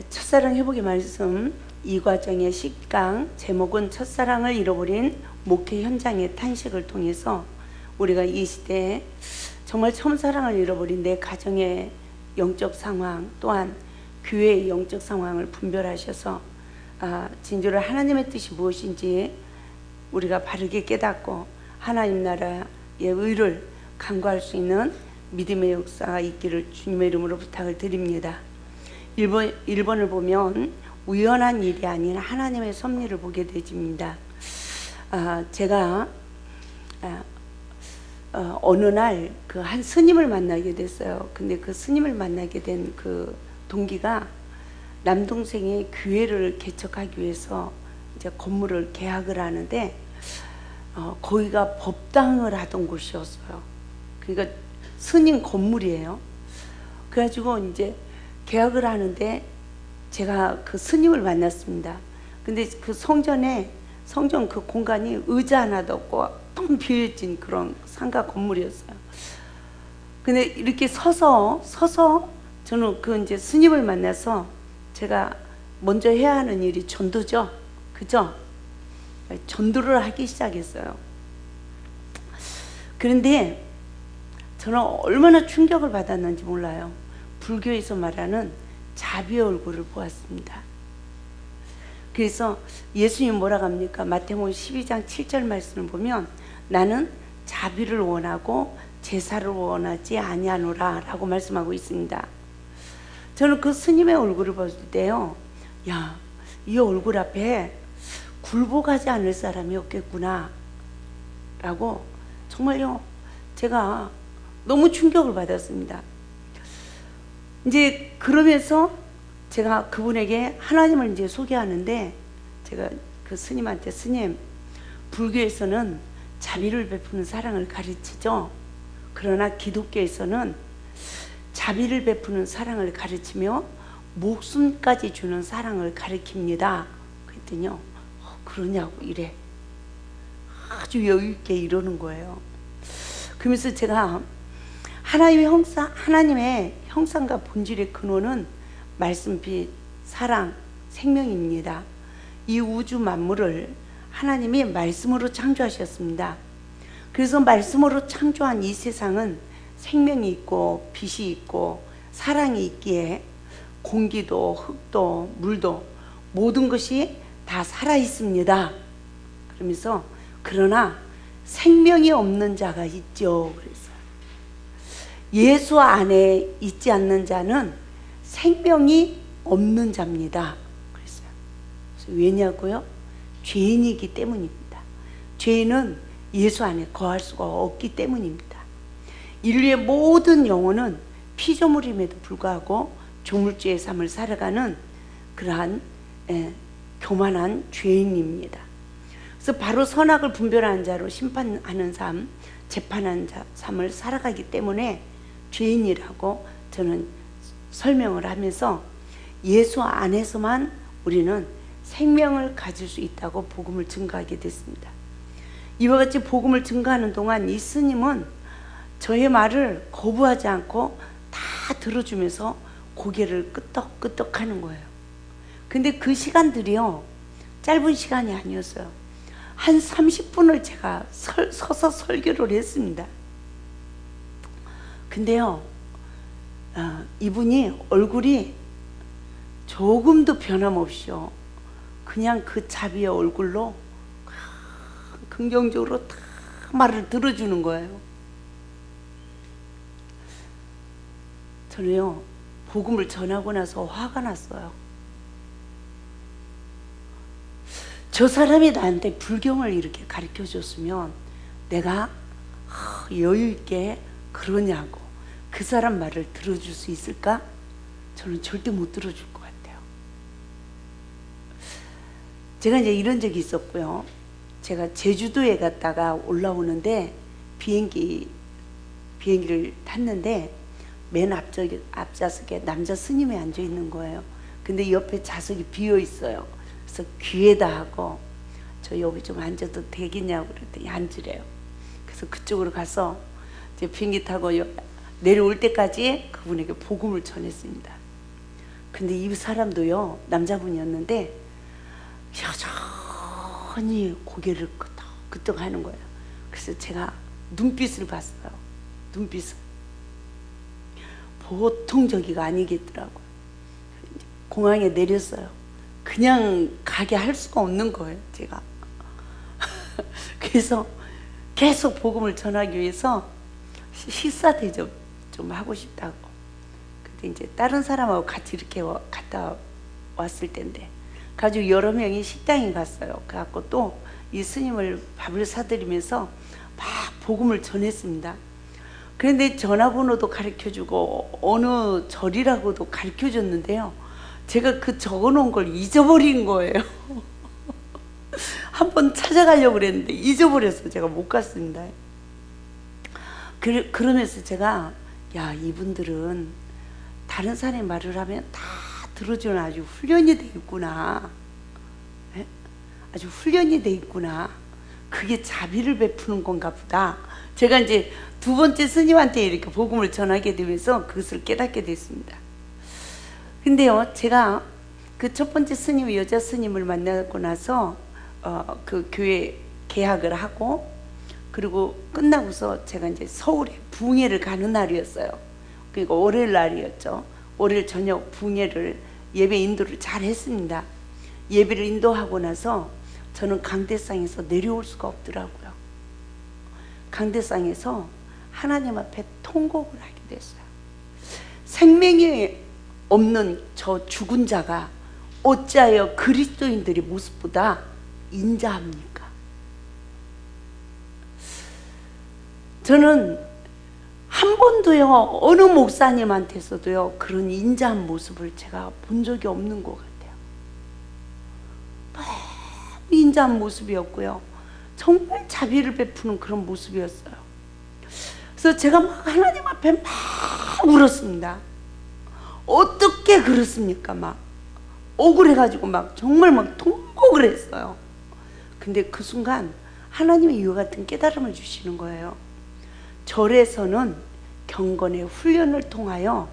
첫사랑 회복의 말씀 이 과정의 10강 제목은 첫사랑을 잃어버린 목회 현장의 탄식을 통해서 우리가 이 시대에 정말 첫사랑을 잃어버린 내 가정의 영적 상황 또한 교회의 영적 상황을 분별하셔서 진주로 하나님의 뜻이 무엇인지 우리가 바르게 깨닫고 하나님 나라의 의를 간구할 수 있는 믿음의 역사가 있기를 주님의 이름으로 부탁을 드립니다. 1번을 보면 우연한 일이 아닌 하나님의 섭리를 보게 되집니다. 제가 어느 날 그 한 스님을 만나게 됐어요. 근데 그 스님을 만나게 된 그 동기가 남동생이 교회를 개척하기 위해서 이제 건물을 계약을 하는데 거기가 법당을 하던 곳이었어요. 그러니까 스님 건물이에요. 그래가지고 이제 계약을 하는데 제가 그 스님을 만났습니다. 근데 그 성전 그 공간이 의자 하나도 없고 텅 비어진 그런 상가 건물이었어요. 근데 이렇게 서서 저는 그 이제 스님을 만나서 제가 먼저 해야 하는 일이 전도죠. 그죠? 전도를 하기 시작했어요. 그런데 저는 얼마나 충격을 받았는지 몰라요. 불교에서 말하는 자비의 얼굴을 보았습니다. 그래서 예수님 뭐라고 합니까? 마태복음 12장 7절 말씀을 보면 나는 자비를 원하고 제사를 원하지 아니하노라 라고 말씀하고 있습니다. 저는 그 스님의 얼굴을 볼 때요, 야, 이 얼굴 앞에 굴복하지 않을 사람이 없겠구나 라고 정말요 제가 너무 충격을 받았습니다. 이제 그러면서 제가 그분에게 하나님을 이제 소개하는데 제가 그 스님한테 스님, 불교에서는 자비를 베푸는 사랑을 가르치죠. 그러나 기독교에서는 자비를 베푸는 사랑을 가르치며 목숨까지 주는 사랑을 가르칩니다. 그랬더니요, 그러냐고 이래. 아주 여유있게 이러는 거예요. 그러면서 제가 하나님의 형상과 본질의 근원은 말씀, 빛, 사랑, 생명입니다. 이 우주 만물을 하나님이 말씀으로 창조하셨습니다. 그래서 말씀으로 창조한 이 세상은 생명이 있고 빛이 있고 사랑이 있기에 공기도 흙도 물도 모든 것이 다 살아 있습니다. 그러면서 그러나 생명이 없는 자가 있죠. 그래서 예수 안에 있지 않는 자는 생명이 없는 자입니다. 그래서 왜냐고요? 죄인이기 때문입니다. 죄인은 예수 안에 거할 수가 없기 때문입니다. 인류의 모든 영혼은 피조물임에도 불구하고 조물주의 삶을 살아가는 그러한 교만한 죄인입니다. 그래서 바로 선악을 분별하는 자로 심판하는 삶, 재판하는 삶을 살아가기 때문에 죄인이라고 저는 설명을 하면서 예수 안에서만 우리는 생명을 가질 수 있다고 복음을 증거하게 됐습니다. 이와 같이 복음을 증거하는 동안 이 스님은 저의 말을 거부하지 않고 다 들어주면서 고개를 끄덕끄덕 하는 거예요. 근데 그 시간들이요, 짧은 시간이 아니었어요. 한 30분을 제가 서서 설교를 했습니다. 근데요, 이분이 얼굴이 조금도 변함없이요, 그냥 그 자비의 얼굴로 긍정적으로 다 말을 들어주는 거예요. 저는요, 복음을 전하고 나서 화가 났어요. 저 사람이 나한테 불경을 이렇게 가르쳐 줬으면 내가 여유 있게 그러냐고 그 사람 말을 들어줄 수 있을까? 저는 절대 못 들어줄 것 같아요. 제가 이제 이런 적이 있었고요. 제가 제주도에 갔다가 올라오는데 비행기를 탔는데 맨 앞좌석에 남자 스님이 앉아 있는 거예요. 근데 옆에 좌석이 비어 있어요. 그래서 귀에다 하고 저 여기 좀 앉아도 되겠냐고 그랬더니 앉으래요. 그래서 그쪽으로 가서 이제 비행기 타고 내려올 때까지 그분에게 복음을 전했습니다. 근데 이 사람도요, 남자분이었는데 여전히 고개를 끄덕끄덕 하는 거예요. 그래서 제가 눈빛을 봤어요. 눈빛을. 보통 저기가 아니겠더라고요. 공항에 내렸어요. 그냥 가게 할 수가 없는 거예요, 제가. 그래서 계속 복음을 전하기 위해서 식사 대접 좀 하고 싶다고. 근데 이제 다른 사람하고 같이 이렇게 갔다 왔을 텐데, 가지고 여러 명이 식당에 갔어요. 그래갖고 또 이 스님을 밥을 사드리면서 막 복음을 전했습니다. 그런데 전화번호도 가르쳐주고 어느 절이라고도 가르쳐줬는데요, 제가 그 적어놓은 걸 잊어버린 거예요. 한번 찾아가려고 그랬는데 잊어버려서 제가 못 갔습니다. 그러면서 제가, 야, 이분들은 다른 사람의 말을 하면 다 들어주는 아주 훈련이 돼 있구나. 네? 아주 훈련이 돼 있구나. 그게 자비를 베푸는 건가 보다. 제가 이제 두 번째 스님한테 이렇게 복음을 전하게 되면서 그것을 깨닫게 됐습니다. 근데요, 제가 그 첫 번째 스님, 여자 스님을 만나고 나서 그 교회 개학을 하고, 그리고 끝나고서 제가 이제 서울에 붕예를 가는 날이었어요. 그러니까 월요일 날이었죠. 월요일 저녁 붕예를 예배 인도를 잘 했습니다. 예배를 인도하고 나서 저는 강대상에서 내려올 수가 없더라고요. 강대상에서 하나님 앞에 통곡을 하게 됐어요. 생명이 없는 저 죽은 자가 어찌하여 그리스도인들의 모습보다 인자합니까? 저는 한 번도요, 어느 목사님한테서도요, 그런 인자한 모습을 제가 본 적이 없는 것 같아요. 너무 인자한 모습이었고요, 정말 자비를 베푸는 그런 모습이었어요. 그래서 제가 막 하나님 앞에 막 울었습니다. 어떻게 그렇습니까? 막 억울해가지고 막 정말 막 통곡을 했어요. 근데 그 순간 하나님이 이와 같은 깨달음을 주시는 거예요. 절에서는 경건의 훈련을 통하여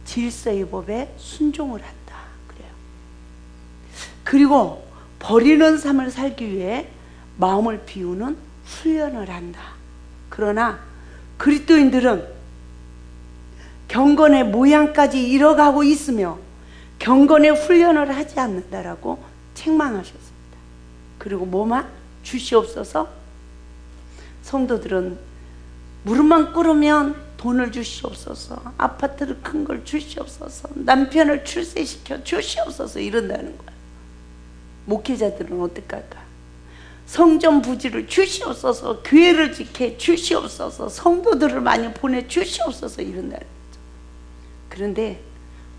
질서의 법에 순종을 한다 그래요. 그리고 버리는 삶을 살기 위해 마음을 비우는 훈련을 한다. 그러나 그리스도인들은 경건의 모양까지 이뤄가고 있으며 경건의 훈련을 하지 않는다라고 책망하셨습니다. 그리고 뭐만 주시옵소서. 성도들은 무릎만 꿇으면 돈을 주시옵소서, 아파트를 큰 걸 주시옵소서, 남편을 출세시켜 주시옵소서 이런다는 거야. 목회자들은 어떡할까? 성전 부지를 주시옵소서, 교회를 지켜 주시옵소서, 성도들을 많이 보내 주시옵소서 이런다는 거죠. 그런데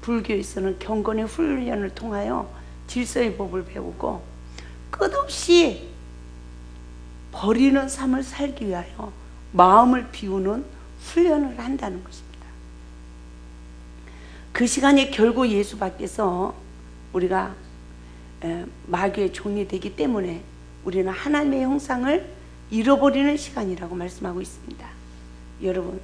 불교에서는 경건의 훈련을 통하여 질서의 법을 배우고 끝없이 버리는 삶을 살기 위하여 마음을 비우는 훈련을 한다는 것입니다. 그 시간에 결국 예수 밖에서 우리가 마귀의 종이 되기 때문에 우리는 하나님의 형상을 잃어버리는 시간이라고 말씀하고 있습니다. 여러분,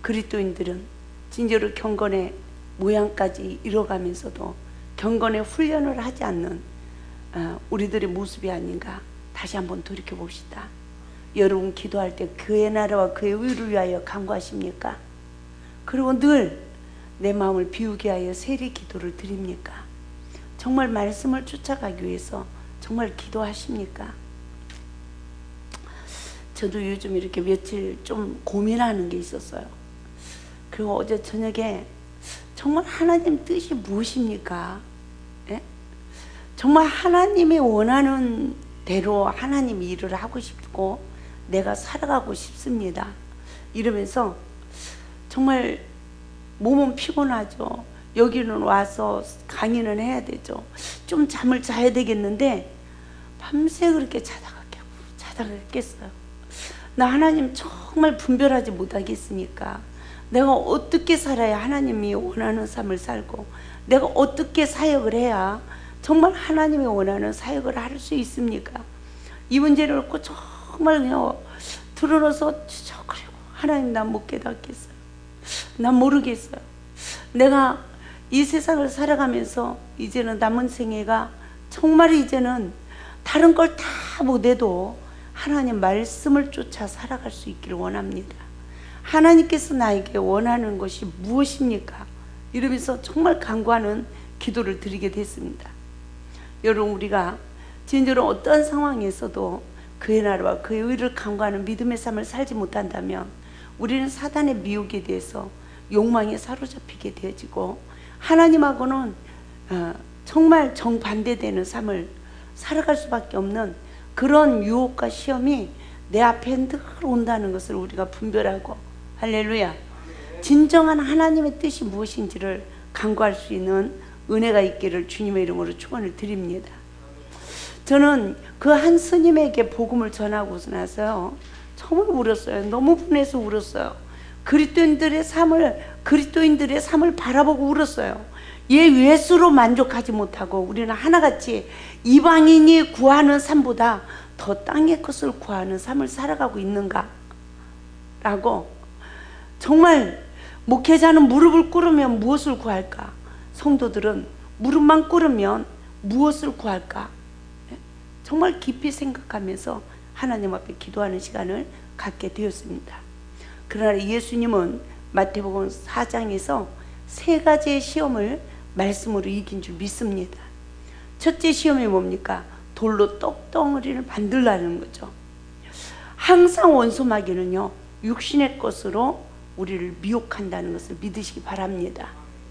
그리스도인들은 진짜로 경건의 모양까지 잃어가면서도 경건의 훈련을 하지 않는 우리들의 모습이 아닌가 다시 한번 돌이켜 봅시다. 여러분 기도할 때 그의 나라와 그의 의를 위하여 간구하십니까? 그리고 늘 내 마음을 비우게 하여 세리 기도를 드립니까? 정말 말씀을 쫓아가기 위해서 정말 기도하십니까? 저도 요즘 이렇게 며칠 좀 고민하는 게 있었어요. 그리고 어제 저녁에 정말 하나님 뜻이 무엇입니까? 예? 정말 하나님이 원하는 대로 하나님 일을 하고 싶고 내가 살아가고 싶습니다. 이러면서 정말 몸은 피곤하죠. 여기는 와서 강의는 해야 되죠. 좀 잠을 자야 되겠는데 밤새 그렇게 자다가 깼어요. 나 하나님 정말 분별하지 못하겠으니까 내가 어떻게 살아야 하나님이 원하는 삶을 살고 내가 어떻게 사역을 해야 정말 하나님이 원하는 사역을 할 수 있습니까? 이 문제를 놓고 정말 그냥 드러눠서 그리고 하나님 난 못 깨닫겠어요. 난 모르겠어요. 내가 이 세상을 살아가면서 이제는 남은 생애가 정말 이제는 다른 걸 다 못해도 하나님 말씀을 쫓아 살아갈 수 있기를 원합니다. 하나님께서 나에게 원하는 것이 무엇입니까? 이러면서 정말 간구하는 기도를 드리게 됐습니다. 여러분, 우리가 진짜로 어떤 상황에서도 그의 나라와 그의 의를 간구하는 믿음의 삶을 살지 못한다면 우리는 사단의 미혹에 대해서 욕망에 사로잡히게 되어지고 하나님하고는 정말 정반대되는 삶을 살아갈 수밖에 없는 그런 유혹과 시험이 내 앞에 늘 온다는 것을 우리가 분별하고, 할렐루야, 진정한 하나님의 뜻이 무엇인지를 간구할 수 있는 은혜가 있기를 주님의 이름으로 축원을 드립니다. 저는 그 한 스님에게 복음을 전하고 나서 정말 울었어요. 너무 분해서 울었어요. 그리스도인들의 삶을 바라보고 울었어요. 예수로 만족하지 못하고 우리는 하나같이 이방인이 구하는 삶보다 더 땅의 것을 구하는 삶을 살아가고 있는가 라고. 정말 목회자는 무릎을 꿇으면 무엇을 구할까? 성도들은 무릎만 꿇으면 무엇을 구할까? 정말 깊이 생각하면서 하나님 앞에 기도하는 시간을 갖게 되었습니다. 그러나 예수님은 마태복음 4장에서 3가지의 시험을 말씀으로 이긴 줄 믿습니다. 첫째 시험이 뭡니까? 돌로 떡덩어리를 만들라는 거죠. 항상 원수마귀는요, 육신의 것으로 우리를 미혹한다는 것을 믿으시기 바랍니다.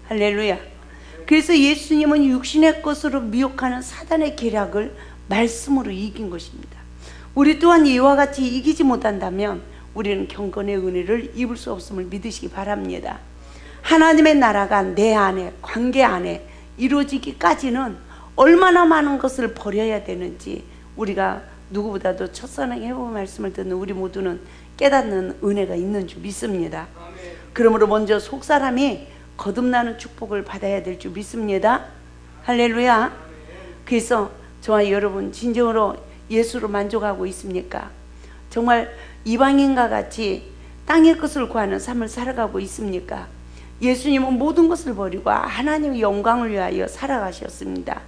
할렐루야. 그래서 예수님은 육신의 것으로 미혹하는 사단의 계략을 말씀으로 이긴 것입니다. 우리 또한 이와 같이 이기지 못한다면 우리는 경건의 은혜를 입을 수 없음을 믿으시기 바랍니다. 하나님의 나라가 내 안에, 관계 안에 이루어지기까지는 얼마나 많은 것을 버려야 되는지 우리가 누구보다도 첫사랑의 회복 말씀을 듣는 우리 모두는 깨닫는 은혜가 있는 줄 믿습니다. 그러므로 먼저 속사람이 거듭나는 축복을 받아야 될 줄 믿습니다. 할렐루야. 그래서 저와 여러분 진정으로 예수로 만족하고 있습니까? 정말 이방인과 같이 땅의 것을 구하는 삶을 살아가고 있습니까? 예수님은 모든 것을 버리고 하나님의 영광을 위하여 살아가셨습니다.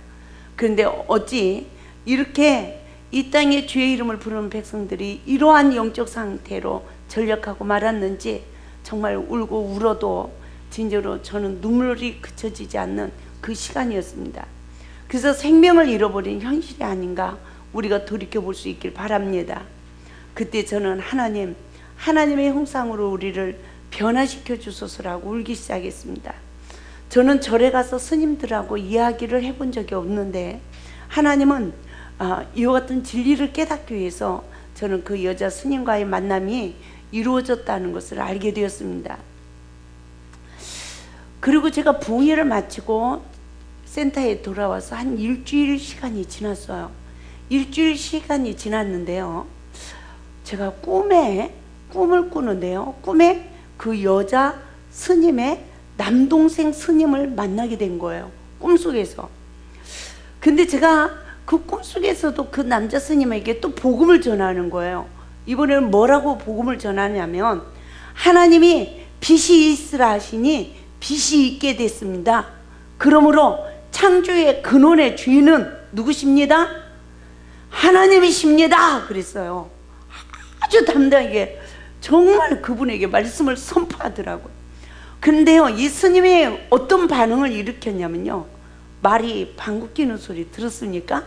그런데 어찌 이렇게 이 땅에 주의 이름을 부르는 백성들이 이러한 영적 상태로 전력하고 말았는지 정말 울고 울어도 진짜로 저는 눈물이 그쳐지지 않는 그 시간이었습니다. 그래서 생명을 잃어버린 현실이 아닌가 우리가 돌이켜볼 수 있길 바랍니다. 그때 저는 하나님의 형상으로 우리를 변화시켜 주소서라고 울기 시작했습니다. 저는 절에 가서 스님들하고 이야기를 해본 적이 없는데 하나님은 이와 같은 진리를 깨닫기 위해서 저는 그 여자 스님과의 만남이 이루어졌다는 것을 알게 되었습니다. 그리고 제가 부흥회를 마치고 센터에 돌아와서 한 일주일 시간이 지났어요. 일주일 시간이 지났는데요, 제가 꿈을 꾸는데요, 꿈에 그 여자 스님의 남동생 스님을 만나게 된 거예요. 꿈속에서. 근데 제가 그 꿈속에서도 그 남자 스님에게 또 복음을 전하는 거예요. 이번에는 뭐라고 복음을 전하냐면, 하나님이 빛이 있으라 하시니 빛이 있게 됐습니다. 그러므로 창조의 근원의 주인은 누구십니다? 하나님이십니다. 그랬어요. 아주 담대하게 정말 그분에게 말씀을 선포하더라고요. 그런데요, 이 스님이 어떤 반응을 일으켰냐면요, 말이 방귀 뀌는 소리 들었습니까?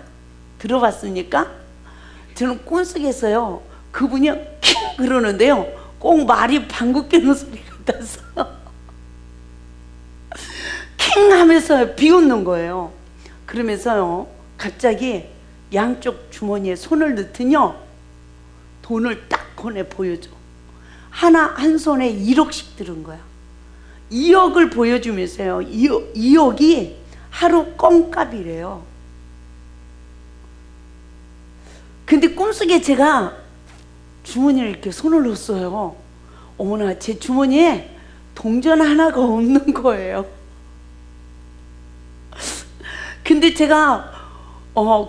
들어봤습니까? 저는 꿈속에서요, 그분이 킹 그러는데요, 꼭 말이 방귀 뀌는 소리 같아서 킹 하면서 비웃는 거예요. 그러면서요, 갑자기 양쪽 주머니에 손을 넣더니요, 돈을 딱 꺼내 보여줘. 한 손에 1억씩 들은 거야. 2억을 보여주면서요, 2억이 하루 껌값이래요. 근데 꿈속에 제가 주머니에 이렇게 손을 넣었어요. 어머나, 제 주머니에 동전 하나가 없는 거예요. 근데 제가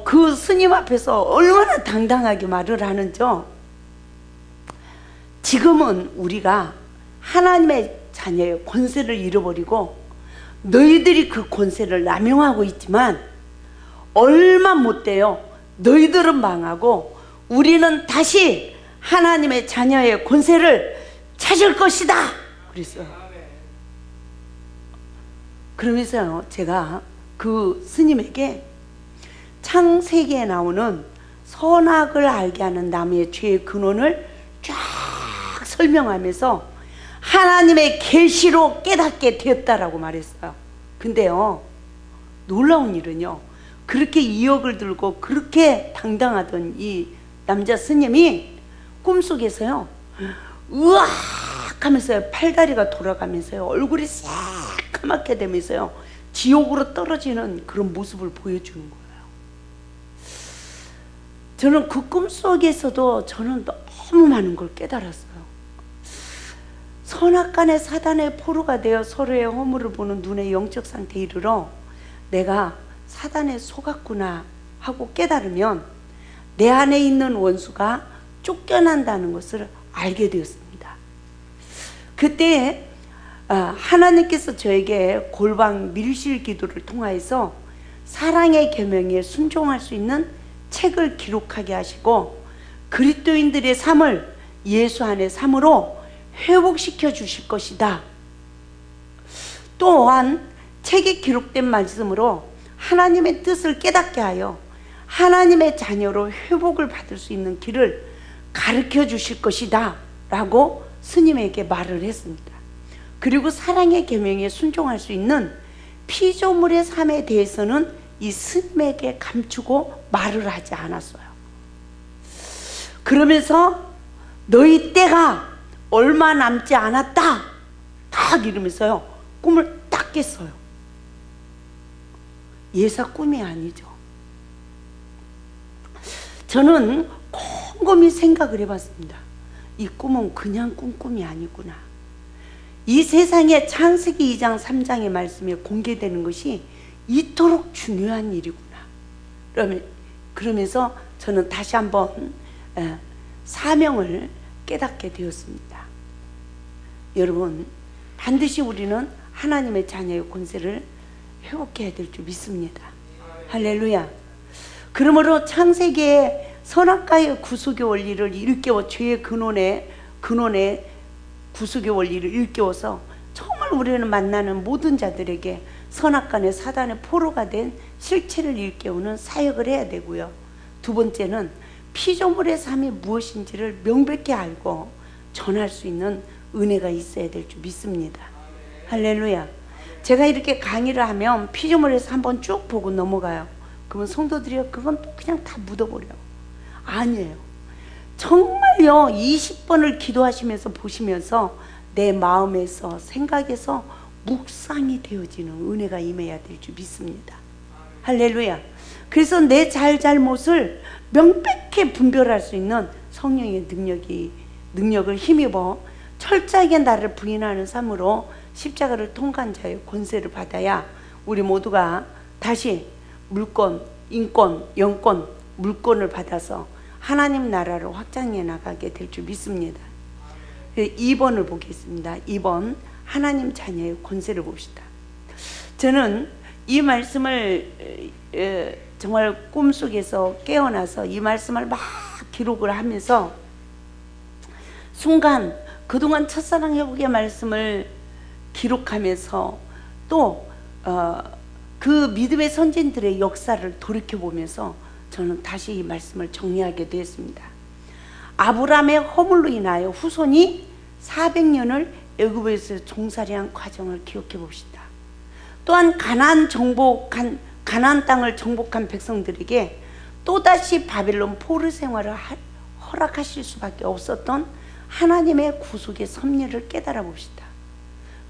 그 스님 앞에서 얼마나 당당하게 말을 하는지요. 지금은 우리가 하나님의 자녀의 권세를 잃어버리고 너희들이 그 권세를 남용하고 있지만 얼마 못 돼요. 너희들은 망하고 우리는 다시 하나님의 자녀의 권세를 찾을 것이다 그랬어요. 그러면서요, 제가 그 스님에게 창세기에 나오는 선악을 알게 하는 나무의 죄의 근원을 쫙 설명하면서 하나님의 계시로 깨닫게 되었다라고 말했어요. 근데요, 놀라운 일은요, 그렇게 2억을 들고 그렇게 당당하던 이 남자 스님이 꿈속에서요, 으악 하면서요, 팔다리가 돌아가면서요, 얼굴이 새까맣게 되면서요, 지옥으로 떨어지는 그런 모습을 보여주는 거예요. 저는 그 꿈속에서도 저는 너무 많은 걸 깨달았어요. 선악간의 사단의 포로가 되어 서로의 허물을 보는 눈의 영적 상태에 이르러 내가 사단에 속았구나 하고 깨달으면 내 안에 있는 원수가 쫓겨난다는 것을 알게 되었습니다. 그때 하나님께서 저에게 골방 밀실 기도를 통하여서 사랑의 계명에 순종할 수 있는 책을 기록하게 하시고 그리스도인들의 삶을 예수 안의 삶으로 회복시켜 주실 것이다. 또한 책에 기록된 말씀으로 하나님의 뜻을 깨닫게 하여 하나님의 자녀로 회복을 받을 수 있는 길을 가르쳐 주실 것이다 라고 스님에게 말을 했습니다. 그리고 사랑의 계명에 순종할 수 있는 피조물의 삶에 대해서는 이 스님에게 감추고 말을 하지 않았어요. 그러면서 너희 때가 얼마 남지 않았다 딱 이러면서요, 꿈을 딱 깼어요. 예사 꿈이 아니죠. 저는 곰곰이 생각을 해봤습니다. 이 꿈은 그냥 꿈이 아니구나. 이 세상에 창세기 2장 3장의 말씀에 공개되는 것이 이토록 중요한 일이구나. 그러면서 저는 다시 한번 사명을 깨닫게 되었습니다. 여러분, 반드시 우리는 하나님의 자녀의 권세를 회복해야 될 줄 믿습니다. 할렐루야. 그러므로 창세기의 선악과의 구속의 원리를 일깨워 죄의 근원의 구속의 원리를 일깨워서 정말 우리는 만나는 모든 자들에게 선악간의 사단의 포로가 된 실체를 일깨우는 사역을 해야 되고요. 두 번째는 피조물의 삶이 무엇인지를 명백히 알고 전할 수 있는 은혜가 있어야 될 줄 믿습니다. 할렐루야. 제가 이렇게 강의를 하면 피조물에서 한번 쭉 보고 넘어가요. 그러면 성도들이 그건 또 그냥 다 묻어버려요. 아니에요. 정말요, 20번을 기도하시면서 보시면서 내 마음에서 생각에서 묵상이 되어지는 은혜가 임해야 될 줄 믿습니다. 할렐루야. 그래서 내 잘못을 명백히 분별할 수 있는 성령의 능력을 힘입어 철저하게 나를 부인하는 삶으로 십자가를 통과한 자의 권세를 받아야 우리 모두가 다시 물권, 인권, 영권, 물권을 받아서 하나님 나라를 확장해 나가게 될 줄 믿습니다. 2번을 보겠습니다. 2번, 하나님 자녀의 권세를 봅시다. 저는 이 말씀을 정말 꿈속에서 깨어나서 이 말씀을 막 기록을 하면서 순간 그동안 첫사랑 회복의 말씀을 기록하면서 또 그 믿음의 선진들의 역사를 돌이켜보면서 저는 다시 이 말씀을 정리하게 되었습니다. 아브라함의 허물로 인하여 후손이 400년을 애굽에서 종살이한 과정을 기억해 봅시다. 또한 가나안 땅을 정복한 백성들에게 또다시 바벨론 포로 생활을 허락하실 수밖에 없었던 하나님의 구속의 섭리를 깨달아 봅시다.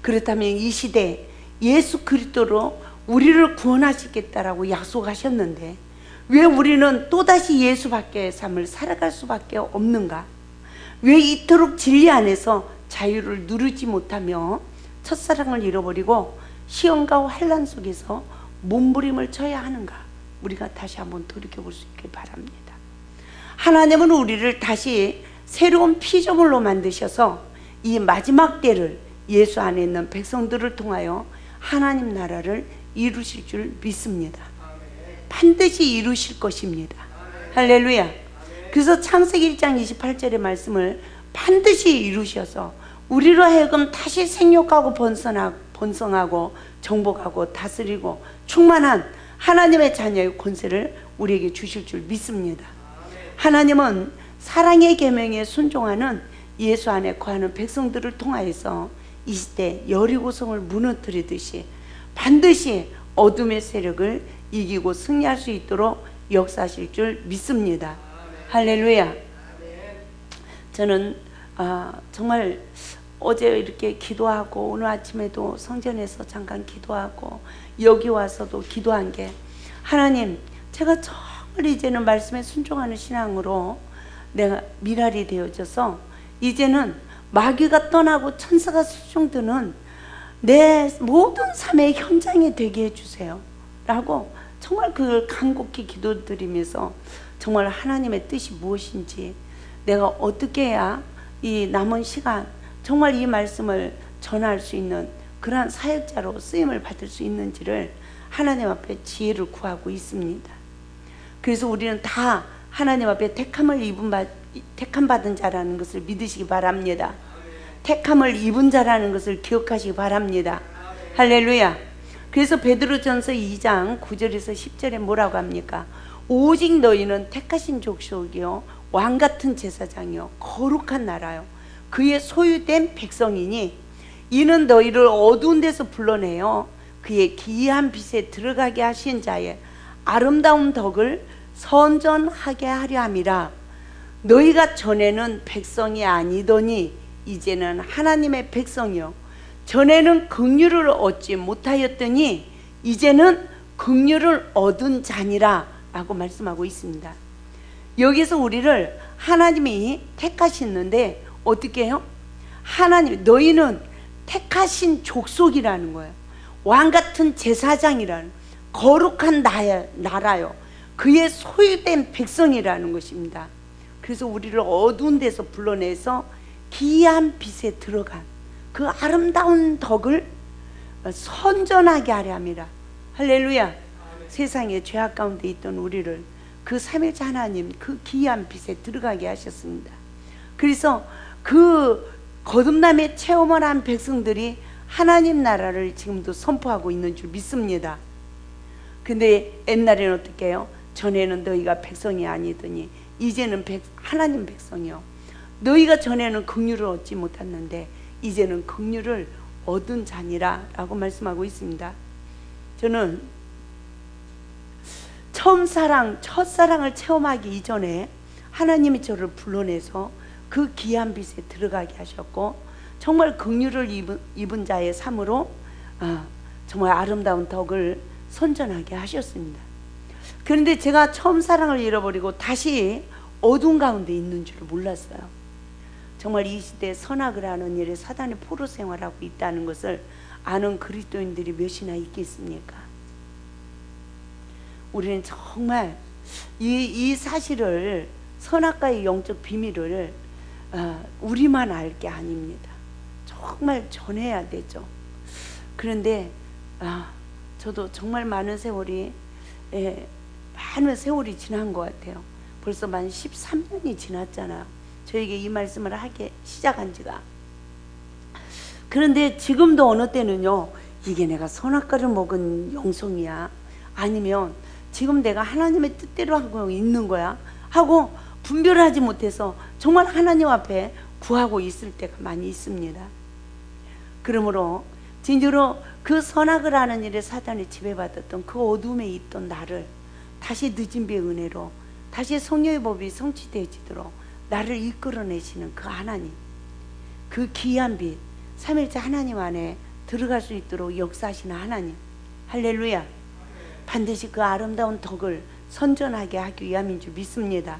그렇다면 이 시대에 예수 그리스도로 우리를 구원하시겠다라고 약속하셨는데 왜 우리는 또다시 예수 밖의 삶을 살아갈 수밖에 없는가? 왜 이토록 진리 안에서 자유를 누리지 못하며 첫사랑을 잃어버리고 시험과 환난 속에서 몸부림을 쳐야 하는가? 우리가 다시 한번 돌이켜볼 수 있길 바랍니다. 하나님은 우리를 다시 새로운 피조물로 만드셔서 이 마지막 때를 예수 안에 있는 백성들을 통하여 하나님 나라를 이루실 줄 믿습니다. 반드시 이루실 것입니다. 할렐루야. 그래서 창세기 1장 28절의 말씀을 반드시 이루셔서 우리로 하여금 다시 생육하고 번성하고 정복하고 다스리고 충만한 하나님의 자녀의 권세를 우리에게 주실 줄 믿습니다. 하나님은 사랑의 계명에 순종하는 예수 안에 거하는 백성들을 통하여서 이 시대 여리고성을 무너뜨리듯이 반드시 어둠의 세력을 이기고 승리할 수 있도록 역사하실 줄 믿습니다. 할렐루야. 저는 정말 어제 이렇게 기도하고 오늘 아침에도 성전에서 잠깐 기도하고 여기 와서도 기도한 게, 하나님, 제가 정말 이제는 말씀에 순종하는 신앙으로 내가 미랄이 되어져서 이제는 마귀가 떠나고 천사가 수종드는 내 모든 삶의 현장이 되게 해주세요 라고 정말 그걸 간곡히 기도드리면서 정말 하나님의 뜻이 무엇인지, 내가 어떻게 해야 이 남은 시간 정말 이 말씀을 전할 수 있는 그러한 사역자로 쓰임을 받을 수 있는지를 하나님 앞에 지혜를 구하고 있습니다. 그래서 우리는 다 하나님 앞에 택함 받은 자라는 것을 믿으시기 바랍니다. 택함을 입은 자라는 것을 기억하시기 바랍니다. 할렐루야. 그래서 베드로전서 2장 9절에서 10절에 뭐라고 합니까? 오직 너희는 택하신 족속이요 왕같은 제사장이요 거룩한 나라요 그의 소유된 백성이니 이는 너희를 어두운 데서 불러내어 그의 기이한 빛에 들어가게 하신 자의 아름다운 덕을 선전하게 하려 함이라. 너희가 전에는 백성이 아니더니 이제는 하나님의 백성이요 전에는 긍휼을 얻지 못하였더니 이제는 긍휼을 얻은 자니라 라고 말씀하고 있습니다. 여기서 우리를 하나님이 택하시는데 어떻게 해요? 하나님, 너희는 택하신 족속이라는 거예요. 왕같은 제사장이라는, 거룩한 나라요 그의 소유된 백성이라는 것입니다. 그래서 우리를 어두운 데서 불러내서 기이한 빛에 들어간 그 아름다운 덕을 선전하게 하려 함이라. 할렐루야. 세상에 죄악 가운데 있던 우리를 그 삼위일체 하나님 그 기이한 빛에 들어가게 하셨습니다. 그래서 그 거듭남의 체험을 한 백성들이 하나님 나라를 지금도 선포하고 있는 줄 믿습니다. 근데 옛날에는 어떻게 해요? 전에는 너희가 백성이 아니더니 이제는 하나님 백성이요 너희가 전에는 긍휼을 얻지 못했는데 이제는 긍휼을 얻은 자니라 라고 말씀하고 있습니다. 저는 첫사랑을 체험하기 이전에 하나님이 저를 불러내서 그 귀한 빛에 들어가게 하셨고 정말 긍휼을 입은 자의 삶으로 정말 아름다운 덕을 선전하게 하셨습니다. 그런데 제가 처음 사랑을 잃어버리고 다시 어두운 가운데 있는 줄을 몰랐어요. 정말 이 시대에 선악을 하는 일에 사단이 포로 생활하고 있다는 것을 아는 그리스도인들이 몇이나 있겠습니까? 우리는 정말 이 사실을, 선악과의 영적 비밀을 우리만 알 게 아닙니다. 정말 전해야 되죠. 그런데 저도 정말 많은 세월이 지난 것 같아요. 벌써 만 13년이 지났잖아요. 저에게 이 말씀을 하기 시작한 지가. 그런데 지금도 어느 때는요, 이게 내가 선악과를 먹은 영성이야, 아니면 지금 내가 하나님의 뜻대로 하고 있는 거야 하고 분별하지 못해서 정말 하나님 앞에 구하고 있을 때가 많이 있습니다. 그러므로 진짜로 그 선악을 하는 일에 사단이 지배받았던 그 어둠에 있던 나를 다시 늦은 비의 은혜로 다시 성령의 법이 성취되어지도록 나를 이끌어내시는 그 하나님, 그 귀한 빛, 삼일째 하나님 안에 들어갈 수 있도록 역사하시는 하나님, 할렐루야. 반드시 그 아름다운 덕을 선전하게 하기 위함인 줄 믿습니다.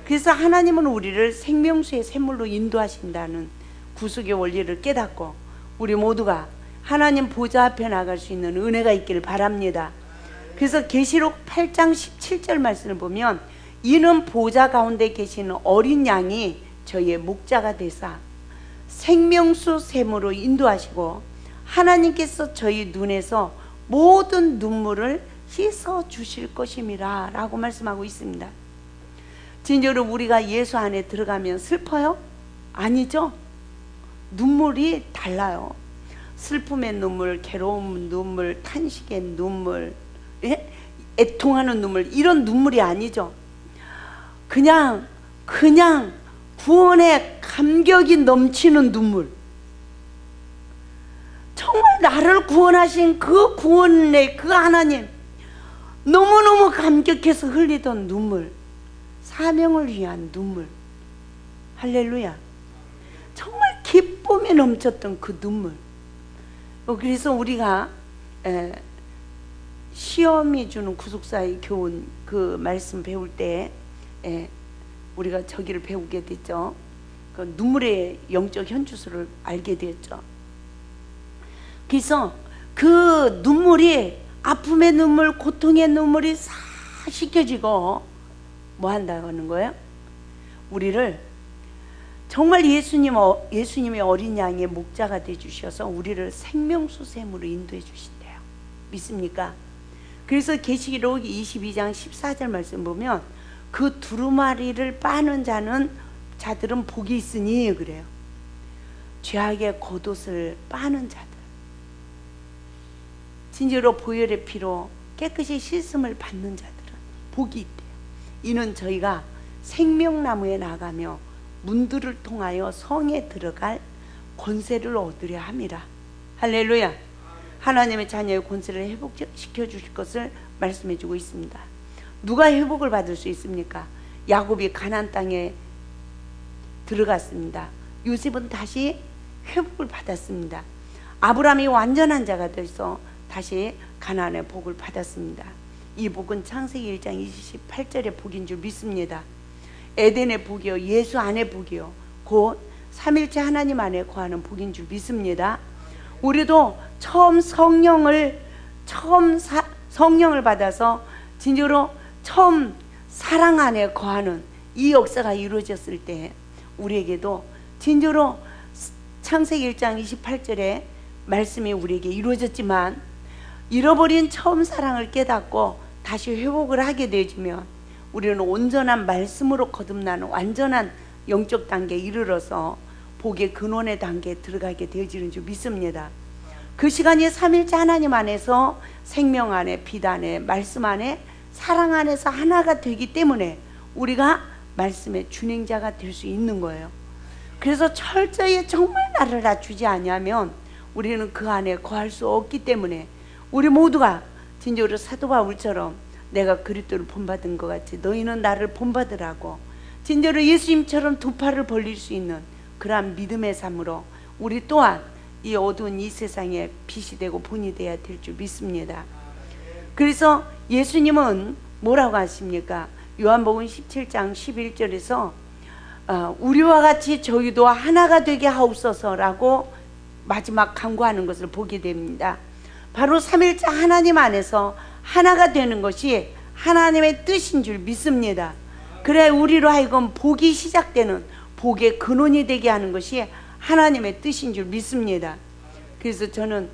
그래서 하나님은 우리를 생명수의 샘물로 인도하신다는 구속의 원리를 깨닫고 우리 모두가 하나님 보좌 앞에 나갈 수 있는 은혜가 있기를 바랍니다. 그래서 계시록 8장 17절 말씀을 보면, 이는 보좌 가운데 계시는 어린 양이 저희의 목자가 되사 생명수 샘으로 인도하시고 하나님께서 저희 눈에서 모든 눈물을 씻어 주실 것임이라 라고 말씀하고 있습니다. 진짜로 우리가 예수 안에 들어가면 슬퍼요? 아니죠. 눈물이 달라요. 슬픔의 눈물, 괴로움 눈물, 탄식의 눈물, 예? 애통하는 눈물, 이런 눈물이 아니죠. 그냥 구원의 감격이 넘치는 눈물. 정말 나를 구원하신 그 구원의 그 하나님, 너무너무 감격해서 흘리던 눈물, 사명을 위한 눈물. 할렐루야. 정말 기쁨에 넘쳤던 그 눈물. 그래서 우리가 시험이 주는 구속사의 교훈, 그 말씀 배울 때 우리가 저기를 배우게 됐죠. 그 눈물의 영적 현주소를 알게 되었죠. 그래서 그 눈물이, 아픔의 눈물, 고통의 눈물이 싹 씻겨지고 뭐 한다고 하는 거예요? 우리를 정말 예수님의 어린 양의 목자가 되주셔서 우리를 생명수샘으로 인도해 주신대요. 믿습니까? 그래서 계시록 22장 14절 말씀 보면 그 두루마리를 빠는 자들은 복이 있으니 그래요. 죄악의 겉옷을 빠는 자들, 진짜로 보혈의 피로 깨끗이 씻음을 받는 자들은 복이 있대요. 이는 저희가 생명나무에 나가며 문들을 통하여 성에 들어갈 권세를 얻으려 함이라. 할렐루야. 하나님의 자녀의 권세를 회복시켜 주실 것을 말씀해 주고 있습니다. 누가 회복을 받을 수 있습니까? 야곱이 가나안 땅에 들어갔습니다. 요셉은 다시 회복을 받았습니다. 아브라함이 완전한 자가 돼서 다시 가나안의 복을 받았습니다. 이 복은 창세기 1장 28절의 복인 줄 믿습니다. 에덴의 복이요, 예수 안의 복이요, 곧 삼일체 하나님 안에 거하는 복인 줄 믿습니다. 우리도 처음 성령을 받아서 진짜로 처음 사랑 안에 거하는 이 역사가 이루어졌을 때 우리에게도 진짜로 창세기 1장 28절에 말씀이 우리에게 이루어졌지만, 잃어버린 처음 사랑을 깨닫고 다시 회복을 하게 되어지면 우리는 온전한 말씀으로 거듭나는 완전한 영적 단계에 이르러서 복의 근원의 단계에 들어가게 되어지는 줄 믿습니다. 그 시간이 삼일째 하나님 안에서 생명 안에, 빛 안에, 말씀 안에, 사랑 안에서 하나가 되기 때문에 우리가 말씀의 준행자가 될 수 있는 거예요. 그래서 철저히 정말 나를 낮추지 아니하면 우리는 그 안에 거할 수 없기 때문에 우리 모두가 진짜로 사도 바울처럼 내가 그리스도를 본받은 것 같이 너희는 나를 본받으라고 진짜로 예수님처럼 두 팔을 벌릴 수 있는 그러한 믿음의 삶으로 우리 또한 이 어두운 이 세상에 빛이 되고 본이 되어야 될 줄 믿습니다. 그래서 예수님은 뭐라고 하십니까? 요한복음 17장 11절에서 우리와 같이 저희도 하나가 되게 하옵소서라고 마지막 간구하는 것을 보게 됩니다. 바로 삼일째 하나님 안에서 하나가 되는 것이 하나님의 뜻인 줄 믿습니다. 그래 우리로 하여금 복이 시작되는 복의 근원이 되게 하는 것이 하나님의 뜻인 줄 믿습니다. 그래서 저는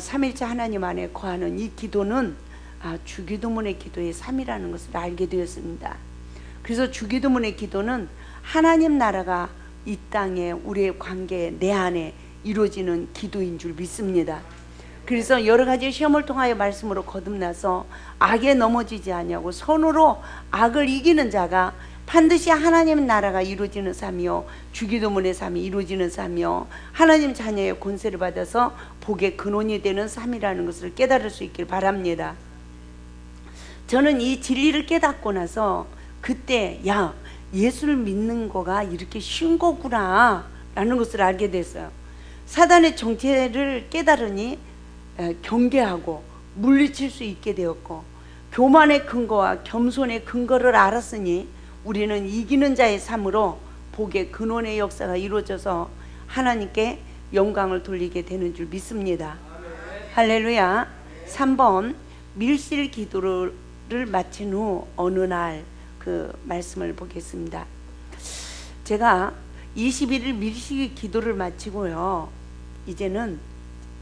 삼일째 하나님 안에 거하는 이 기도는 주기도문의 기도의 3이라는 것을 알게 되었습니다. 그래서 주기도문의 기도는 하나님 나라가 이 땅에 우리의 관계에 내 안에 이루어지는 기도인 줄 믿습니다. 그래서 여러 가지 시험을 통하여 말씀으로 거듭나서 악에 넘어지지 아니하고 선으로 악을 이기는 자가 반드시 하나님 나라가 이루어지는 삶이요, 주기도문의 삶이 이루어지는 삶이요, 하나님 자녀의 권세를 받아서 복의 근원이 되는 삶이라는 것을 깨달을 수 있길 바랍니다. 저는 이 진리를 깨닫고 나서 그때 예수를 믿는 거가 이렇게 쉬운 거구나 라는 것을 알게 됐어요. 사단의 정체를 깨달으니 경계하고 물리칠 수 있게 되었고, 교만의 근거와 겸손의 근거를 알았으니 우리는 이기는 자의 삶으로 복의 근원의 역사가 이루어져서 하나님께 영광을 돌리게 되는 줄 믿습니다. 할렐루야. 3번 밀실 기도를 마친 후 어느 날 그 말씀을 보겠습니다. 제가 21일 밀실 기도를 마치고요, 이제는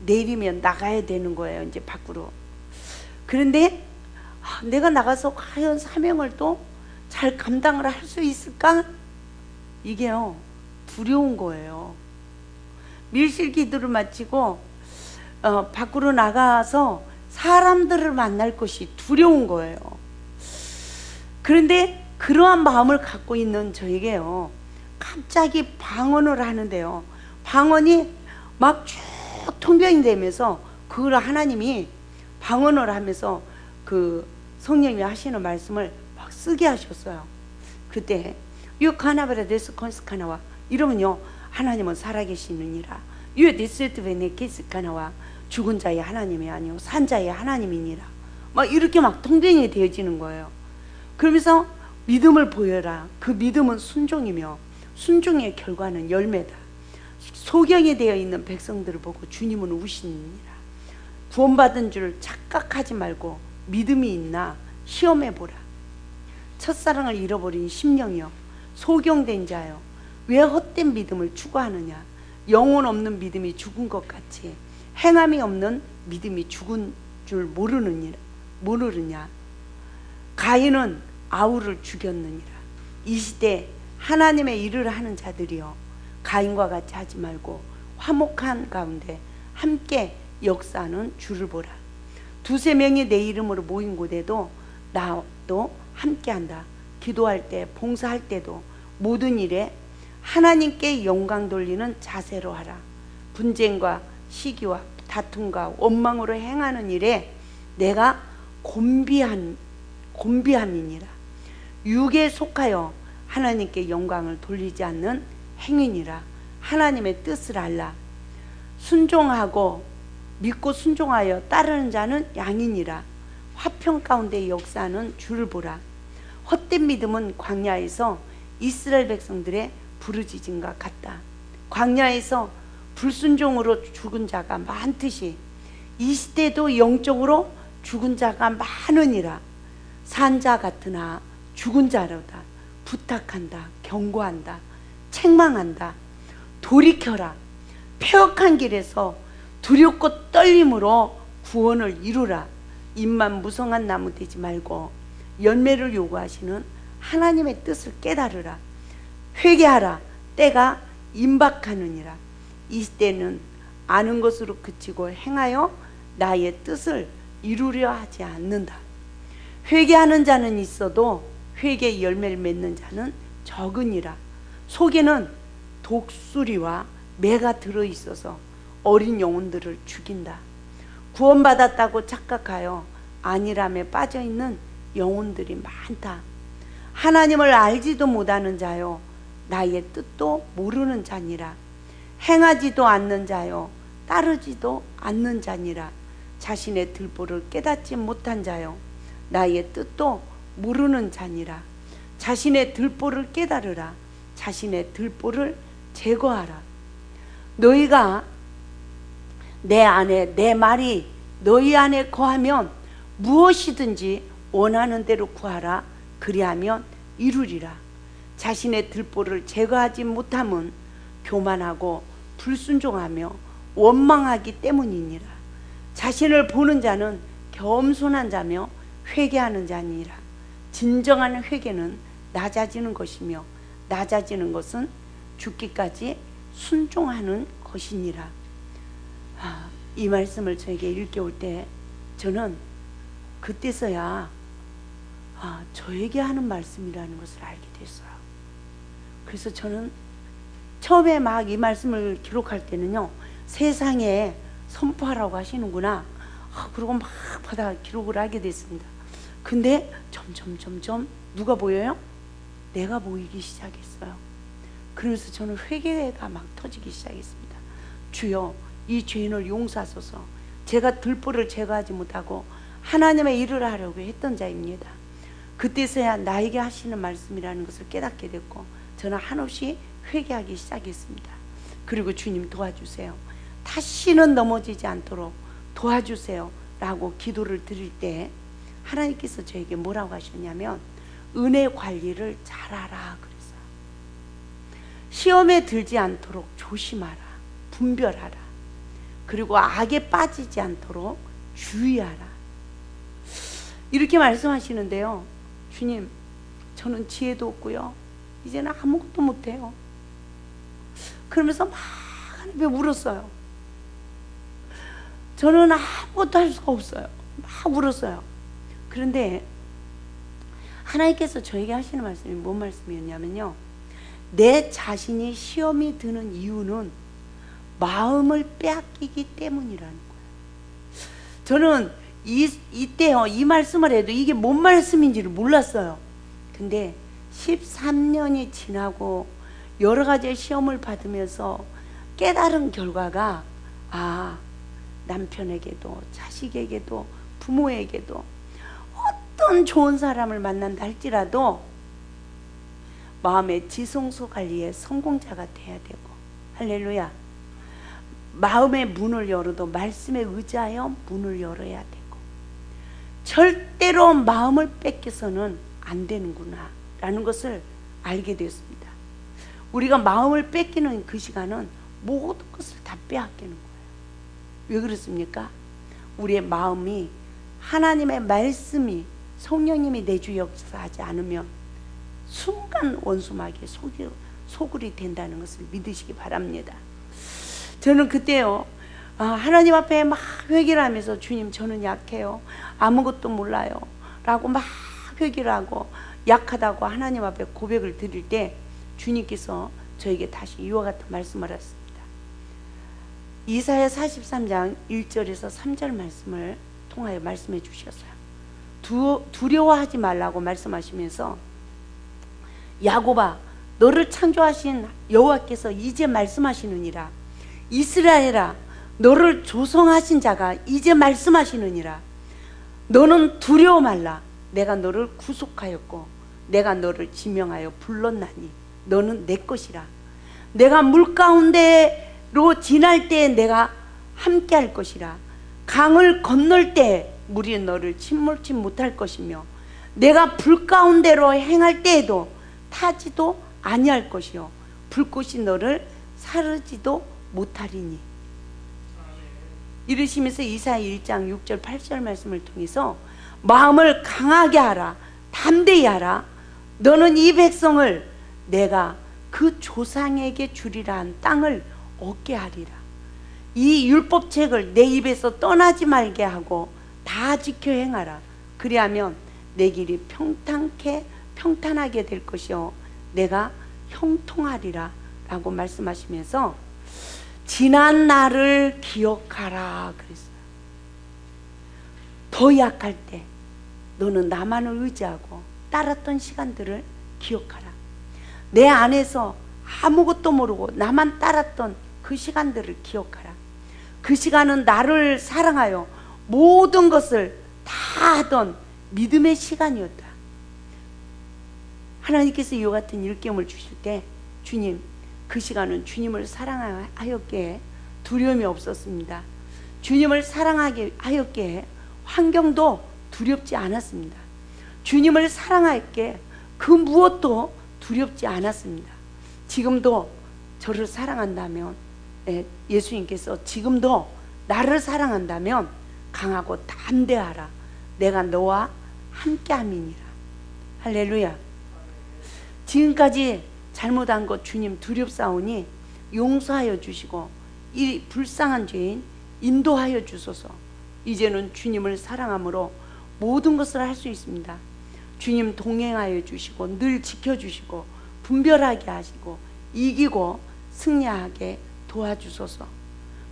내일이면 나가야 되는 거예요. 이제 밖으로. 그런데 내가 나가서 과연 사명을 또 잘 감당을 할 수 있을까? 이게요, 두려운 거예요. 밀실 기도를 마치고 밖으로 나가서 사람들을 만날 것이 두려운 거예요. 그런데 그러한 마음을 갖고 있는 저에게요, 갑자기 방언을 하는데요, 방언이 막 쭉 통변이 되면서 그걸 하나님이 방언을 하면서 그 성령님이 하시는 말씀을 막 쓰게 하셨어요. 그때 유카나바라 데스 콘스카나와 이러면요, 하나님은 살아계시느니라. 유에 데스트베네 케스카나와 죽은 자의 하나님이 아니요 산 자의 하나님이니라. 막 이렇게 막 통변이 되어지는 거예요. 그러면서 믿음을 보여라. 그 믿음은 순종이며 순종의 결과는 열매다. 소경이 되어 있는 백성들을 보고 주님은 우시니라. 구원받은 줄 착각하지 말고 믿음이 있나 시험해보라. 첫사랑을 잃어버린 심령이여, 소경된 자여, 왜 헛된 믿음을 추구하느냐. 영혼 없는 믿음이 죽은 것 같이 행함이 없는 믿음이 죽은 줄 모르느냐. 가인은 아우를 죽였느니라. 이 시대 하나님의 일을 하는 자들이여, 가인과 같이 하지 말고 화목한 가운데 함께 역사하는 주를 보라. 두세 명이 내 이름으로 모인 곳에도 나도 함께한다. 기도할 때, 봉사할 때도 모든 일에 하나님께 영광 돌리는 자세로 하라. 분쟁과 시기와 다툼과 원망으로 행하는 일에 내가 곤비함이니라. 육에 속하여 하나님께 영광을 돌리지 않는 행위니라. 하나님의 뜻을 알라. 순종하고 믿고 순종하여 따르는 자는 양이니라. 화평 가운데 역사하는 주를 보라. 헛된 믿음은 광야에서 이스라엘 백성들의 부르짖음과 같다. 광야에서 불순종으로 죽은 자가 많듯이 이 시대도 영적으로 죽은 자가 많으니라. 산자 같으나 죽은 자로다. 부탁한다. 경고한다. 책망한다. 돌이켜라. 폐역한 길에서 두렵고 떨림으로 구원을 이루라. 입만 무성한 나무 되지 말고 열매를 요구하시는 하나님의 뜻을 깨달으라. 회개하라. 때가 임박하느니라. 이 시대는 아는 것으로 그치고 행하여 나의 뜻을 이루려 하지 않는다. 회개하는 자는 있어도 회개의 열매를 맺는 자는 적으니라. 속에는 독수리와 매가 들어있어서 어린 영혼들을 죽인다. 구원받았다고 착각하여 안일함에 빠져있는 영혼들이 많다. 하나님을 알지도 못하는 자요, 나의 뜻도 모르는 자니라. 행하지도 않는 자요, 따르지도 않는 자니라. 자신의 들보를 깨닫지 못한 자요, 나의 뜻도 모르는 자니라. 자신의 들보를 깨달으라. 자신의 들보를 제거하라. 너희가 내 안에, 내 말이 너희 안에 거하면 무엇이든지 원하는 대로 구하라. 그리하면 이루리라. 자신의 들보를 제거하지 못함은 교만하고 불순종하며 원망하기 때문이니라. 자신을 보는 자는 겸손한 자며 회개하는 자니라. 진정한 회개는 낮아지는 것이며 낮아지는 것은 죽기까지 순종하는 것이니라. 이 말씀을 저에게 일깨울 때 저는 그때서야 저에게 하는 말씀이라는 것을 알게 됐어요. 그래서 저는 처음에 막 이 말씀을 기록할 때는요, 세상에 선포하라고 하시는구나, 그러고 막 받아 기록을 하게 됐습니다. 근데 점점 누가 보여요? 내가 보이기 시작했어요. 그러면서 저는 회개가 막 터지기 시작했습니다. 주여, 이 죄인을 용서하소서. 제가 들보를 제거하지 못하고 하나님의 일을 하려고 했던 자입니다. 그때서야 나에게 하시는 말씀이라는 것을 깨닫게 됐고 저는 한없이 회개하기 시작했습니다. 그리고 주님 도와주세요. 다시는 넘어지지 않도록 도와주세요 라고 기도를 드릴 때 하나님께서 저에게 뭐라고 하셨냐면 은혜 관리를 잘하라 그랬어요. 시험에 들지 않도록 조심하라. 분별하라. 그리고 악에 빠지지 않도록 주의하라. 이렇게 말씀하시는데요. 주님, 저는 지혜도 없고요, 이제는 아무것도 못해요. 그러면서 막 하나님께 울었어요. 저는 아무것도 할 수가 없어요. 막 울었어요. 그런데 하나님께서 저에게 하시는 말씀이 뭔 말씀이었냐면요, 내 자신이 시험이 드는 이유는 마음을 빼앗기기 때문이라는 거예요. 저는 이때요, 이 말씀을 해도 이게 뭔 말씀인지를 몰랐어요. 근데 13년이 지나고 여러 가지 시험을 받으면서 깨달은 결과가, 남편에게도 자식에게도 부모에게도 어떤 좋은 사람을 만난다 할지라도 마음의 지성소 관리의 성공자가 돼야 되고, 할렐루야, 마음의 문을 열어도 말씀에 의지하여 문을 열어야 되고, 절대로 마음을 뺏겨서는 안 되는구나 라는 것을 알게 되었습니다. 우리가 마음을 뺏기는 그 시간은 모든 것을 다 빼앗기는 거예요. 왜 그렇습니까? 우리의 마음이 하나님의 말씀이, 성령님이 내주 역사하지 않으면 순간 원수마귀의 소굴이 된다는 것을 믿으시기 바랍니다. 저는 그때요, 하나님 앞에 막 회개를 하면서, 주님, 저는 약해요, 아무것도 몰라요 라고 막 회개를 하고 약하다고 하나님 앞에 고백을 드릴 때 주님께서 저에게 다시 이와 같은 말씀을 하셨습니다. 이사야 43장 1절에서 3절 말씀을 통하여 말씀해 주셨어요. 두려워하지 말라고 말씀하시면서, 야곱아, 너를 창조하신 여호와께서 이제 말씀하시느니라. 이스라엘아, 너를 조성하신 자가 이제 말씀하시느니라. 너는 두려워 말라. 내가 너를 구속하였고 내가 너를 지명하여 불렀나니 너는 내 것이라. 내가 물 가운데로 지날 때 내가 함께 할 것이라. 강을 건널 때 물이 너를 침몰치 못할 것이며, 내가 불 가운데로 행할 때에도 타지도 아니할 것이요, 불꽃이 너를 사르지도 못하리니. 이르시면서 이사야 1장 6절 8절 말씀을 통해서 마음을 강하게 하라, 담대히 하라. 너는 이 백성을 내가 그 조상에게 주리라 한 땅을 얻게 하리라. 이 율법책을 내 입에서 떠나지 말게 하고 다 지켜 행하라. 그리하면 내 길이 평탄하게 될 것이요, 내가 형통하리라 라고 말씀하시면서 지난 날을 기억하라 그랬어요. 더 약할 때 너는 나만을 의지하고 따랐던 시간들을 기억하라. 내 안에서 아무것도 모르고 나만 따랐던 그 시간들을 기억하라. 그 시간은 나를 사랑하여 모든 것을 다 하던 믿음의 시간이었다. 하나님께서 이와 같은 일깨움을 주실 때, 주님, 그 시간은 주님을 사랑하였기에 두려움이 없었습니다. 주님을 사랑하게 하였기에 환경도 두렵지 않았습니다. 주님을 사랑하였기에 그 무엇도 두렵지 않았습니다. 지금도 저를 사랑한다면, 예수님께서 지금도 나를 사랑한다면 강하고 담대하라. 내가 너와 함께함이니라. 할렐루야. 지금까지 잘못한 것 주님 두렵사오니 용서하여 주시고 이 불쌍한 죄인 인도하여 주소서. 이제는 주님을 사랑함으로 모든 것을 할 수 있습니다. 주님 동행하여 주시고 늘 지켜주시고 분별하게 하시고 이기고 승리하게 도와주소서.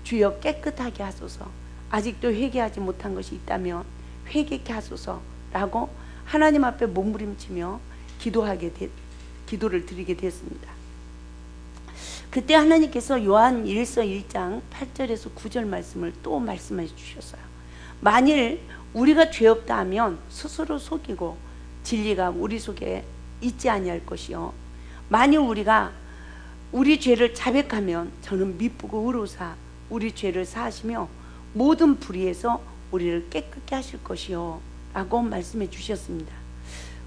주여 깨끗하게 하소서. 아직도 회개하지 못한 것이 있다면 회개케 하소서라고 하나님 앞에 몸부림치며 기도를 드리게 되었습니다. 그때 하나님께서 요한 1서 1장 8절에서 9절 말씀을 또 말씀해 주셨어요. 만일 우리가 죄 없다 하면 스스로 속이고 진리가 우리 속에 있지 아니할 것이요, 만일 우리가 우리 죄를 자백하면 저는 미쁘고 의로사 우리 죄를 사하시며 모든 불의에서 우리를 깨끗게 하실 것이요 라고 말씀해 주셨습니다.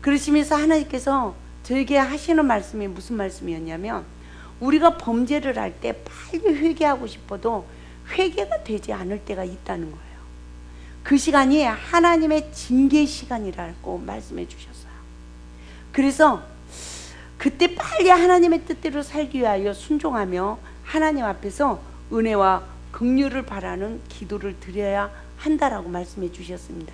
그러시면서 하나님께서 저에게 하시는 말씀이 무슨 말씀이었냐면, 우리가 범죄를 할 때 빨리 회개하고 싶어도 회개가 되지 않을 때가 있다는 거예요. 그 시간이 하나님의 징계 시간이라고 말씀해 주셨어요. 그래서 그때 빨리 하나님의 뜻대로 살기 위하여 순종하며 하나님 앞에서 은혜와 긍휼을 바라는 기도를 드려야 한다라고 말씀해 주셨습니다.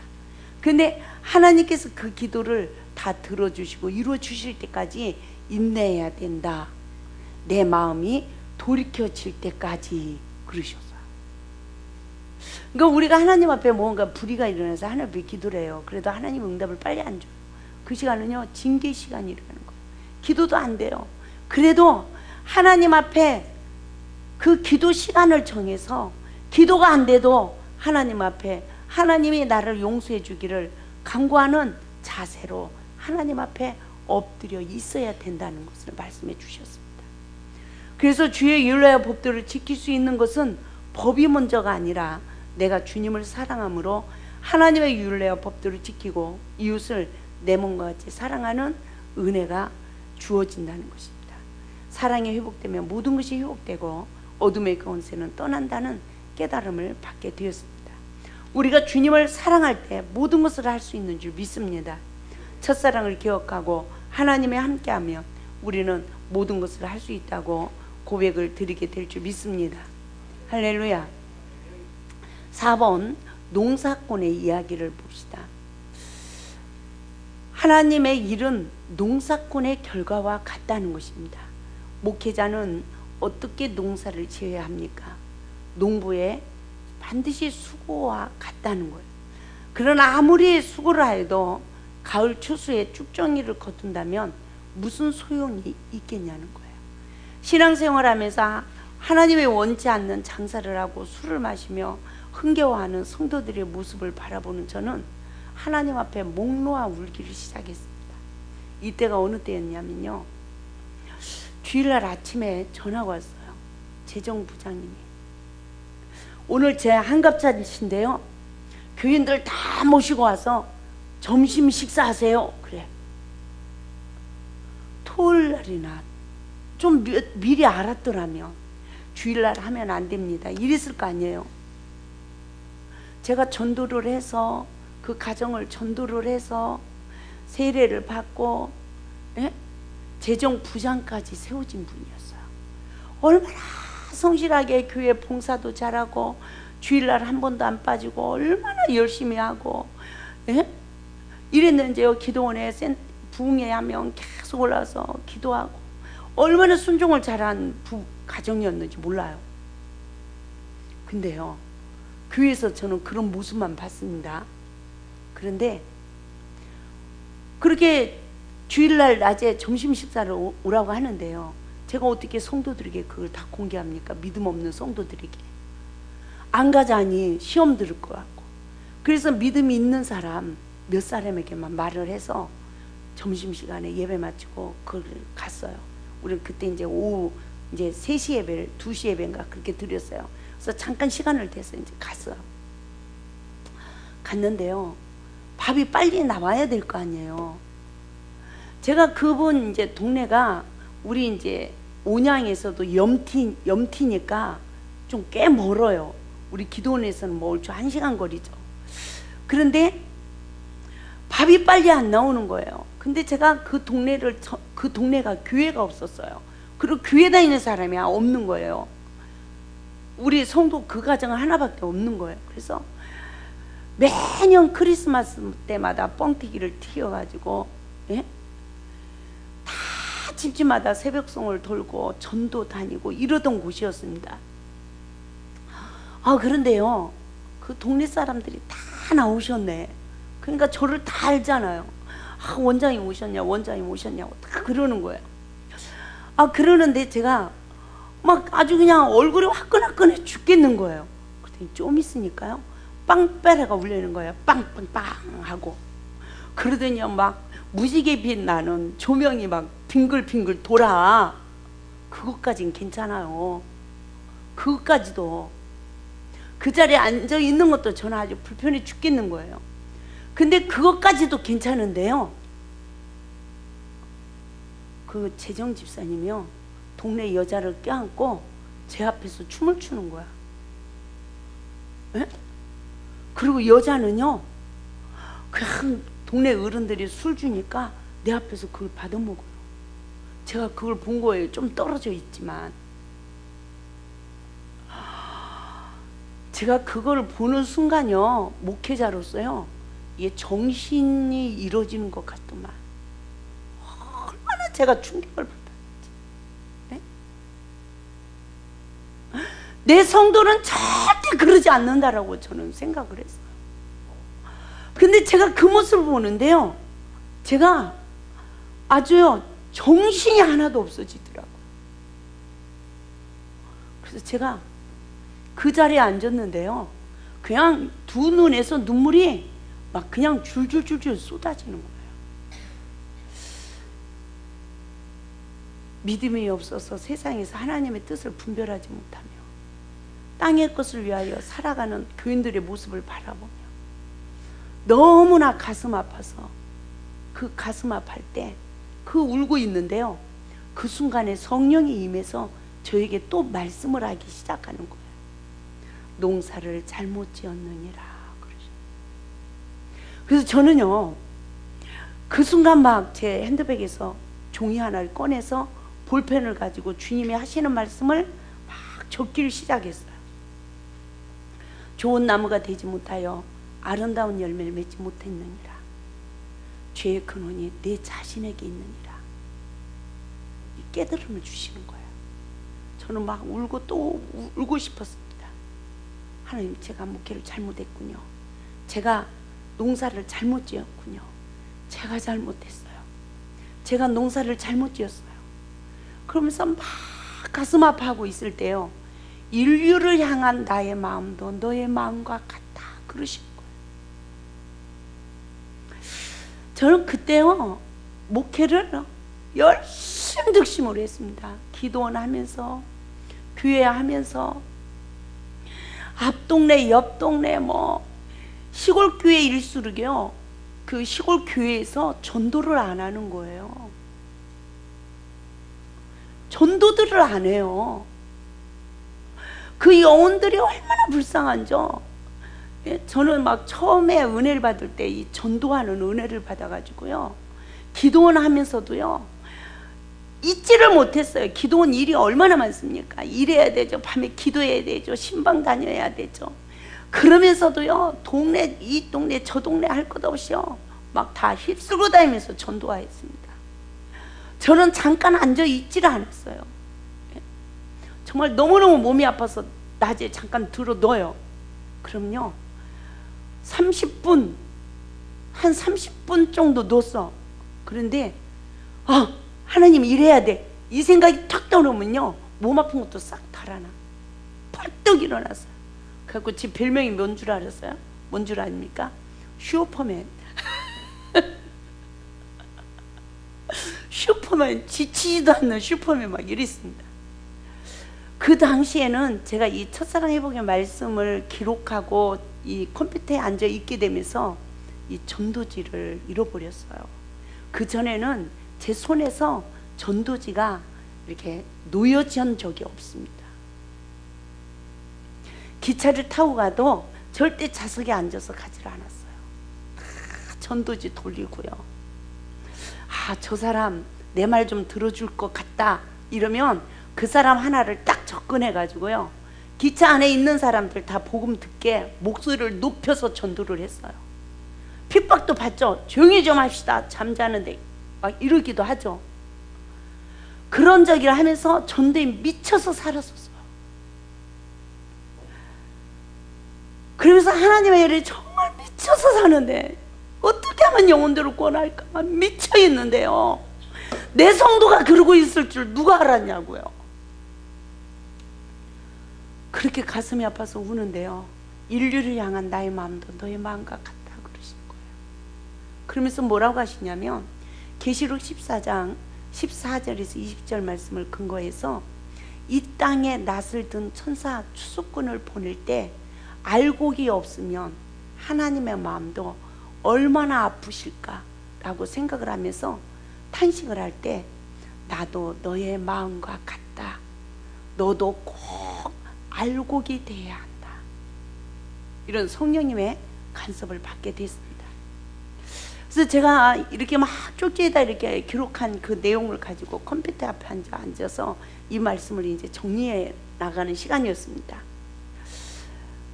근데 하나님께서 그 기도를 다 들어주시고 이루어 주실 때까지 인내해야 된다. 내 마음이 돌이켜질 때까지 그러셨어요. 그러니까 우리가 하나님 앞에 뭔가 불의가 일어나서 하나님 앞에 기도를 해요. 그래도 하나님 응답을 빨리 안 줘요. 그 시간은요, 징계 시간이라는 거예요. 기도도 안 돼요. 그래도 하나님 앞에 그 기도 시간을 정해서 기도가 안 돼도 하나님 앞에 하나님이 나를 용서해 주기를 간구하는 자세로 하나님 앞에 엎드려 있어야 된다는 것을 말씀해 주셨습니다. 그래서 주의 율례와 법도를 지킬 수 있는 것은 법이 먼저가 아니라 내가 주님을 사랑함으로 하나님의 율례와 법도를 지키고 이웃을 내 몸과 같이 사랑하는 은혜가 주어진다는 것입니다. 사랑이 회복되면 모든 것이 회복되고 어둠의 권세는 떠난다는 깨달음을 받게 되었습니다. 우리가 주님을 사랑할 때 모든 것을 할 수 있는 줄 믿습니다. 첫사랑을 기억하고 하나님과 함께하면 우리는 모든 것을 할 수 있다고 고백을 드리게 될 줄 믿습니다. 할렐루야. 4번 농사꾼의 이야기를 봅시다. 하나님의 일은 농사꾼의 결과와 같다는 것입니다. 목회자는 어떻게 농사를 지어야 합니까? 농부의 반드시 수고와 같다는 거예요. 그러나 아무리 수고를 해도 가을 추수에 쭉정이를 거둔다면 무슨 소용이 있겠냐는 거예요. 신앙생활하면서 하나님의 원치 않는 장사를 하고 술을 마시며 흥겨워하는 성도들의 모습을 바라보는 저는 하나님 앞에 목 놓아 울기를 시작했습니다. 이때가 어느 때였냐면요, 주일날 아침에 전화가 왔어요. 재정부장님이 오늘 제 한갑잔치인데요, 교인들 다 모시고 와서 점심 식사하세요. 그래. 토요일 날이나 좀 미리 알았더라면 주일날 하면 안 됩니다. 이랬을 거 아니에요. 제가 전도를 해서 그 가정을 전도를 해서 세례를 받고, 예? 재정부장까지 세워진 분이었어요. 얼마나 성실하게 교회 봉사도 잘하고 주일날 한 번도 안 빠지고 얼마나 열심히 하고, 예? 이랬는데요, 기도원에 부흥회 하면 계속 올라와서 기도하고 얼마나 순종을 잘한 가정이었는지 몰라요. 근데요, 교회에서 저는 그런 모습만 봤습니다. 그런데 그렇게 주일날 낮에 점심 식사를 오라고 하는데요, 제가 어떻게 성도들에게 그걸 다 공개합니까? 믿음 없는 성도들에게. 안 가자니 시험 들을 것 같고. 그래서 믿음이 있는 사람 몇 사람에게만 말을 해서 점심시간에 예배 마치고 그걸 갔어요. 우리는 그때 이제 오후 이제 3시 예배를 2시 예배인가 그렇게 드렸어요. 그래서 잠깐 시간을 대서 이제 갔어요. 갔는데요, 밥이 빨리 나와야 될 거 아니에요. 제가 그분 이제 동네가 우리 이제 온양에서도 염티니까 좀 꽤 멀어요. 우리 기도원에서는 뭐 얼추 1시간 거리죠. 그런데 밥이 빨리 안 나오는 거예요. 근데 제가 그 동네가 교회가 없었어요. 그리고 교회 다니는 사람이 없는 거예요. 우리 성도 그 가정은 하나밖에 없는 거예요. 그래서 매년 크리스마스 때마다 뻥튀기를 튀겨가지고, 예? 다 집집마다 새벽송을 돌고 전도 다니고 이러던 곳이었습니다. 그런데요, 그 동네 사람들이 다 나오셨네. 그러니까 저를 다 알잖아요. 원장님 오셨냐, 원장님 오셨냐고 다 그러는 거예요. 그러는데 제가 막 아주 그냥 얼굴이 화끈화끈해 죽겠는 거예요. 그랬더니 좀 있으니까요, 빵빼레가 울리는 거예요. 빵빵빵 하고. 그러더니 막 무지개 빛나는 조명이 막 빙글빙글 돌아. 그것까진 괜찮아요. 그것까지도. 그 자리에 앉아 있는 것도 저는 아주 불편해 죽겠는 거예요. 근데 그것까지도 괜찮은데요, 그 재정 집사님이요, 동네 여자를 껴안고 제 앞에서 춤을 추는 거야. 에? 그리고 여자는요, 그냥 동네 어른들이 술 주니까 내 앞에서 그걸 받아 먹어요. 제가 그걸 본 거예요. 좀 떨어져 있지만. 제가 그걸 보는 순간요, 목회자로서요, 이게 정신이 이루어지는 것 같더만. 얼마나 제가 충격을 받았지. 네? 내 성도는 절대 그러지 않는다라고 저는 생각을 했어요. 근데 제가 그 모습을 보는데요, 제가 아주요, 정신이 하나도 없어지더라고요. 그래서 제가 그 자리에 앉았는데요, 그냥 두 눈에서 눈물이 막 그냥 줄줄줄줄 쏟아지는 거예요. 믿음이 없어서 세상에서 하나님의 뜻을 분별하지 못하며 땅의 것을 위하여 살아가는 교인들의 모습을 바라보며 너무나 가슴 아파서, 그 가슴 아플 때 그 울고 있는데요, 그 순간에 성령이 임해서 저에게 또 말씀을 하기 시작하는 거예요. 농사를 잘못 지었느니라 그러죠. 그래서 저는요, 그 순간 막 제 핸드백에서 종이 하나를 꺼내서 볼펜을 가지고 주님이 하시는 말씀을 막 적기를 시작했어요. 좋은 나무가 되지 못하여 아름다운 열매를 맺지 못했느니라. 죄의 근원이 내 자신에게 있느니라. 이 깨달음을 주시는 거예요. 저는 막 울고 또 울고 싶었습니다. 하나님, 제가 목회를 잘못했군요. 제가 농사를 잘못 지었군요. 제가 잘못했어요. 제가 농사를 잘못 지었어요. 그러면서 막 가슴 아파하고 있을 때요, 인류를 향한 나의 마음도 너의 마음과 같다 그러신 거예요. 저는 그때요, 목회를 열심히 득심으로 했습니다. 기도원 하면서, 교회 하면서, 앞동네 옆동네 뭐 시골 교회일수록요, 그 시골 교회에서 전도를 안 하는 거예요. 전도들을 안 해요. 그 영혼들이 얼마나 불쌍한죠. 저는 막 처음에 은혜를 받을 때 이 전도하는 은혜를 받아가지고요, 기도원 하면서도요 잊지를 못했어요. 기도원 일이 얼마나 많습니까? 일해야 되죠. 밤에 기도해야 되죠. 신방 다녀야 되죠. 그러면서도요, 동네 이 동네 저 동네 할 것 없이요 막 다 휩쓸고 다니면서 전도하였습니다. 저는 잠깐 앉아 있지를 않았어요. 정말 너무너무 몸이 아파서 낮에 잠깐 들어 넣어요. 그럼요 30분, 한 30분 정도 넣었어. 그런데 하나님 일해야 돼, 이 생각이 탁 떠오르면요, 몸 아픈 것도 싹 달아나. 벌떡 일어났어요. 그래갖고 제 별명이 뭔 줄 알았어요? 뭔 줄 아닙니까? 슈퍼맨. 슈퍼맨, 지치지도 않는 슈퍼맨 막 이랬습니다. 그 당시에는 제가 이 첫사랑 회복의 말씀을 기록하고 이 컴퓨터에 앉아 있게 되면서 이 전도지를 잃어버렸어요. 그 전에는 제 손에서 전도지가 이렇게 놓여진 적이 없습니다. 기차를 타고 가도 절대 좌석에 앉아서 가지를 않았어요. 다 전도지 돌리고요. 저 사람 내 말 좀 들어줄 것 같다 이러면 그 사람 하나를 딱 접근해 가지고요, 기차 안에 있는 사람들 다 복음 듣게 목소리를 높여서 전도를 했어요. 핍박도 받죠. 조용히 좀 합시다, 잠자는데 막 이러기도 하죠. 그런 적을 하면서 전도에 미쳐서 살았었어요. 그러면서 하나님의 일에 정말 미쳐서 사는데 어떻게 하면 영혼들을 구원할까 미쳐 있는데요, 내 성도가 그러고 있을 줄 누가 알았냐고요. 그렇게 가슴이 아파서 우는데요, 인류를 향한 나의 마음도 너의 마음과 같다 그러신 거예요. 그러면서 뭐라고 하시냐면, 계시록 14장 14절에서 20절 말씀을 근거해서 이 땅에 낫을 든 천사 추수꾼을 보낼 때 알곡이 없으면 하나님의 마음도 얼마나 아프실까 라고 생각을 하면서 탄식을 할 때, 나도 너의 마음과 같다, 너도 꼭 알곡이 돼야 한다. 이런 성령님의 간섭을 받게 됐습니다. 그래서 제가 이렇게 막 쪽지에다 이렇게 기록한 그 내용을 가지고 컴퓨터 앞에 앉아서 이 말씀을 이제 정리해 나가는 시간이었습니다.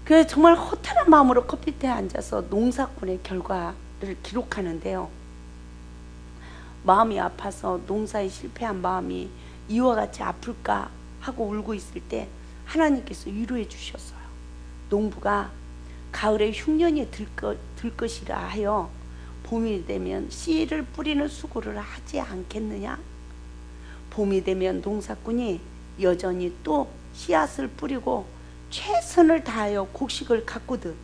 그래서 정말 허탈한 마음으로 컴퓨터에 앉아서 농사꾼의 결과를 기록하는데요. 마음이 아파서 농사에 실패한 마음이 이와 같이 아플까 하고 울고 있을 때 하나님께서 위로해 주셨어요. 농부가 가을에 흉년이 들 것이라 하여 봄이 되면 씨를 뿌리는 수고를 하지 않겠느냐? 봄이 되면 농사꾼이 여전히 또 씨앗을 뿌리고 최선을 다하여 곡식을 가꾸듯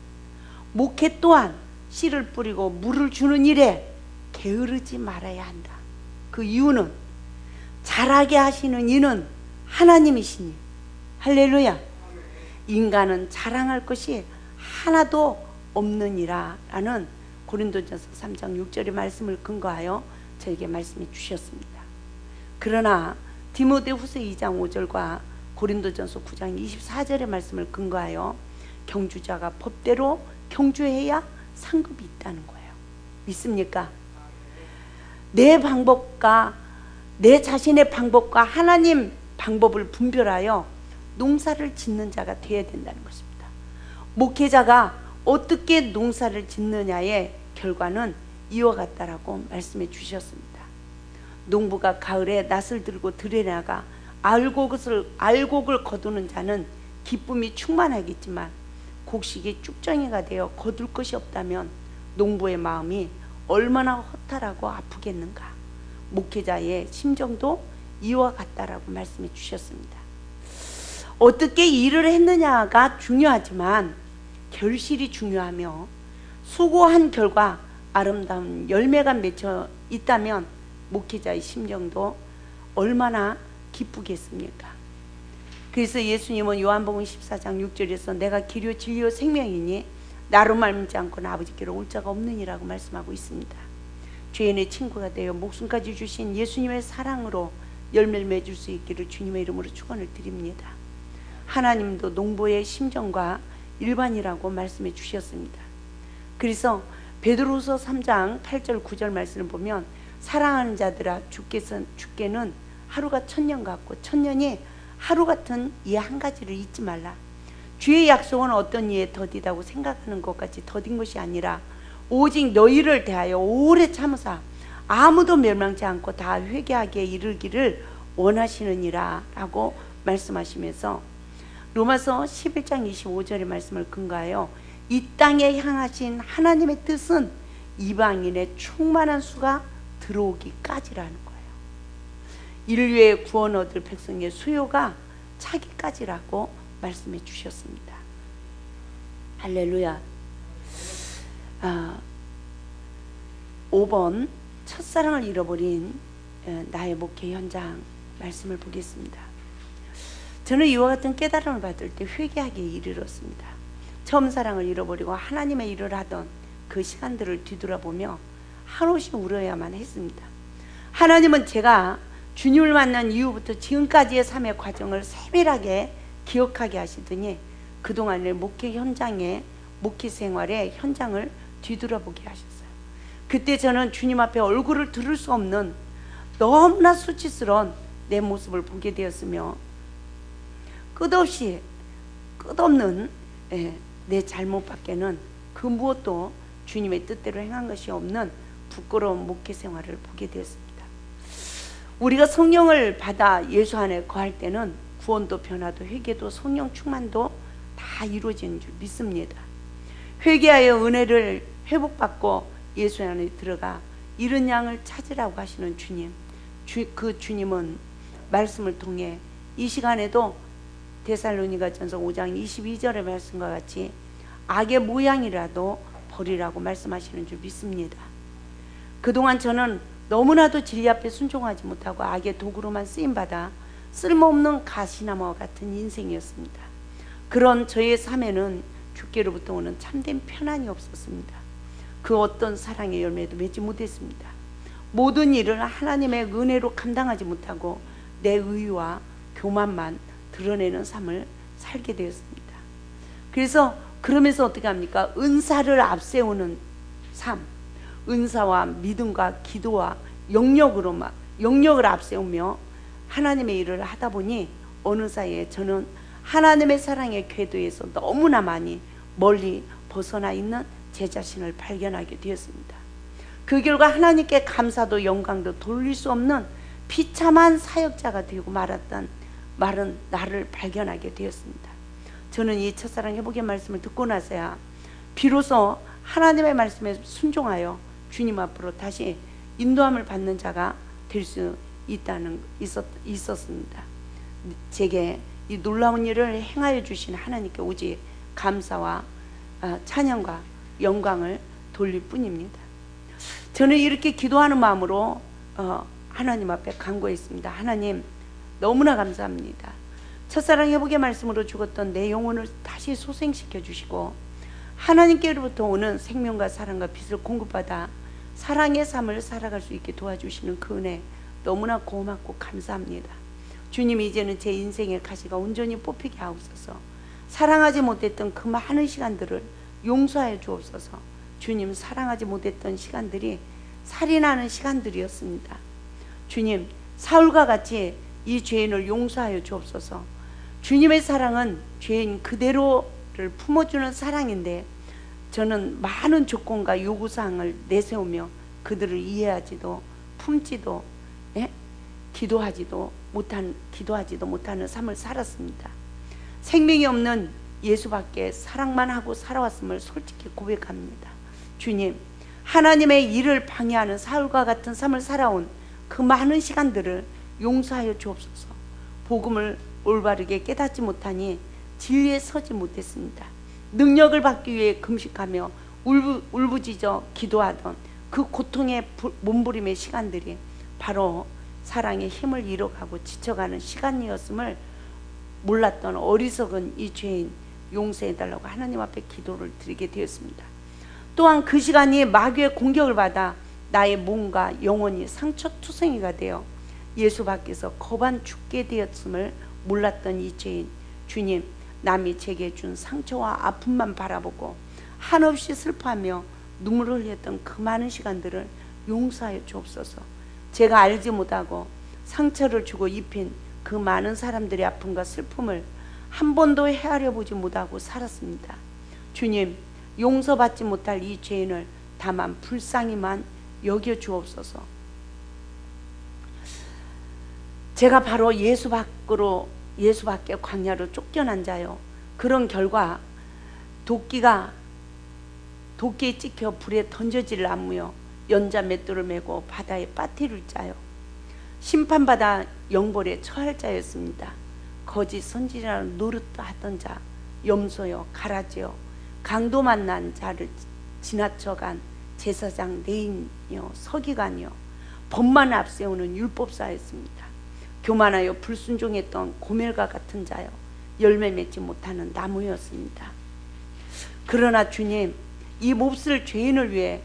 목회 또한 씨를 뿌리고 물을 주는 일에 게으르지 말아야 한다. 그 이유는 자라게 하시는 이는 하나님이시니. 할렐루야. 인간은 자랑할 것이 하나도 없느니라 라는 고린도전서 3장 6절의 말씀을 근거하여 저에게 말씀해 주셨습니다. 그러나 디모데후서 2장 5절과 고린도전서 9장 24절의 말씀을 근거하여 경주자가 법대로 경주해야 상급이 있다는 거예요. 믿습니까? 내 방법과 내 자신의 방법과 하나님 방법을 분별하여 농사를 짓는 자가 되어야 된다는 것입니다. 목회자가 어떻게 농사를 짓느냐의 결과는 이와 같다라고 말씀해 주셨습니다. 농부가 가을에 낫을 들고 들에 나가 알곡을 거두는 자는 기쁨이 충만하겠지만 곡식이 쭉정이가 되어 거둘 것이 없다면 농부의 마음이 얼마나 허탈하고 아프겠는가. 목회자의 심정도 이와 같다라고 말씀해 주셨습니다. 어떻게 일을 했느냐가 중요하지만 결실이 중요하며 수고한 결과 아름다운 열매가 맺혀 있다면 목회자의 심정도 얼마나 기쁘겠습니까? 그래서 예수님은 요한복음 14장 6절에서 내가 길이요 진리요 생명이니 나로 말미암지 않고는 아버지께로 올 자가 없느니라고 말씀하고 있습니다. 죄인의 친구가 되어 목숨까지 주신 예수님의 사랑으로 열매를 맺을 수 있기를 주님의 이름으로 축원을 드립니다. 하나님도 농부의 심정과 일반이라고 말씀해 주셨습니다. 그래서 베드로후서 3장 8절 9절 말씀을 보면 사랑하는 자들아 주께는 하루가 천년 같고 천년이 하루 같은 이 한 가지를 잊지 말라. 주의 약속은 어떤 이에 더디다고 생각하는 것 같이 더딘 것이 아니라 오직 너희를 대하여 오래 참으사 아무도 멸망치 않고 다 회개하게 이르기를 원하시느니라 라고 말씀하시면서 로마서 11장 25절의 말씀을 근거하여 이 땅에 향하신 하나님의 뜻은 이방인의 충만한 수가 들어오기까지라는 거예요. 인류의 구원 얻을 백성의 수요가 차기까지라고 말씀해 주셨습니다. 할렐루야. 5번 첫사랑을 잃어버린 나의 목회 현장 말씀을 보겠습니다. 저는 이와 같은 깨달음을 받을 때 회개하기에 이르렀습니다. 처음 사랑을 잃어버리고 하나님의 일을 하던 그 시간들을 뒤돌아보며 한없이 울어야만 했습니다. 하나님은 제가 주님을 만난 이후부터 지금까지의 삶의 과정을 세밀하게 기억하게 하시더니 그동안의 목회 현장의 목회 생활의 현장을 뒤돌아보게 하셨어요. 그때 저는 주님 앞에 얼굴을 들을 수 없는 너무나 수치스러운 내 모습을 보게 되었으며 끝없는 내 잘못밖에는 그 무엇도 주님의 뜻대로 행한 것이 없는 부끄러운 목회 생활을 보게 되었습니다. 우리가 성령을 받아 예수 안에 거할 때는 구원도 변화도 회개도 성령 충만도 다 이루어지는 줄 믿습니다. 회개하여 은혜를 회복받고 예수 안에 들어가 잃은 양을 찾으라고 하시는 주님, 그 주님은 말씀을 통해 이 시간에도 데살로니가전서 5장 22절의 말씀과 같이 악의 모양이라도 버리라고 말씀하시는 줄 믿습니다. 그동안 저는 너무나도 진리 앞에 순종하지 못하고 악의 도구로만 쓰임받아 쓸모없는 가시나무와 같은 인생이었습니다. 그런 저의 삶에는 주께로부터 오는 참된 편안이 없었습니다. 그 어떤 사랑의 열매도 맺지 못했습니다. 모든 일을 하나님의 은혜로 감당하지 못하고 내 의와 교만만 드러내는 삶을 살게 되었습니다. 그래서 그러면서 어떻게 합니까? 은사를 앞세우는 삶, 은사와 믿음과 기도와 영역을 앞세우며 하나님의 일을 하다 보니 어느 사이에 저는 하나님의 사랑의 궤도에서 너무나 많이 멀리 벗어나 있는 제 자신을 발견하게 되었습니다. 그 결과 하나님께 감사도 영광도 돌릴 수 없는 비참한 사역자가 되고 말았던 나를 발견하게 되었습니다. 저는 이 첫사랑 회복의 말씀을 듣고 나서야 비로소 하나님의 말씀에 순종하여 주님 앞으로 다시 인도함을 받는 자가 될 수 있었습니다. 제게 이 놀라운 일을 행하여 주신 하나님께 오직 감사와 찬양과 영광을 돌릴 뿐입니다. 저는 이렇게 기도하는 마음으로 하나님 앞에 간구했습니다. 하나님, 너무나 감사합니다. 첫사랑 회복의 말씀으로 죽었던 내 영혼을 다시 소생시켜 주시고 하나님께로부터 오는 생명과 사랑과 빛을 공급받아 사랑의 삶을 살아갈 수 있게 도와주시는 그 은혜 너무나 고맙고 감사합니다. 주님, 이제는 제 인생의 가시가 온전히 뽑히게 하옵소서. 사랑하지 못했던 그 많은 시간들을 용서하여 주옵소서. 주님, 사랑하지 못했던 시간들이 살인하는 시간들이었습니다. 주님, 사울과 같이 이 죄인을 용서하여 주옵소서. 주님의 사랑은 죄인 그대로를 품어주는 사랑인데 저는 많은 조건과 요구사항을 내세우며 그들을 이해하지도 품지도 기도하지도 못하는 삶을 살았습니다. 생명이 없는 예수밖에 사랑만 하고 살아왔음을 솔직히 고백합니다. 주님, 하나님의 일을 방해하는 사울과 같은 삶을 살아온 그 많은 시간들을 용서하여 주옵소서. 복음을 올바르게 깨닫지 못하니 진리에 서지 못했습니다. 능력을 받기 위해 금식하며 울부짖어 기도하던 그 고통의 몸부림의 시간들이 바로 사랑의 힘을 잃어가고 지쳐가는 시간이었음을 몰랐던 어리석은 이 죄인 용서해달라고 하나님 앞에 기도를 드리게 되었습니다. 또한 그 시간이 마귀의 공격을 받아 나의 몸과 영혼이 상처투성이가 되어 예수 밖에서 거반 죽게 되었음을 몰랐던 이 죄인, 주님, 남이 제게 준 상처와 아픔만 바라보고 한없이 슬퍼하며 눈물을 흘렸던 그 많은 시간들을 용서하여 주옵소서. 제가 알지 못하고 상처를 주고 입힌 그 많은 사람들의 아픔과 슬픔을 한 번도 헤아려 보지 못하고 살았습니다. 주님, 용서받지 못할 이 죄인을 다만 불쌍히만 여겨 주옵소서. 제가 바로 예수 밖에 광야로 쫓겨난 자요. 그런 결과 도끼에 찍혀 불에 던져질 나무요. 연자 맷돌을 메고 바다에 빠뜨릴 자요. 심판받아 영벌에 처할 자였습니다. 거짓 선지자를 노릇하던 자, 염소요, 가라지요, 강도 만난 자를 지나쳐간 제사장 레인이요, 서기관이요, 법만 앞세우는 율법사였습니다. 교만하여 불순종했던 고멜과 같은 자요, 열매 맺지 못하는 나무였습니다. 그러나 주님, 이 몹쓸 죄인을 위해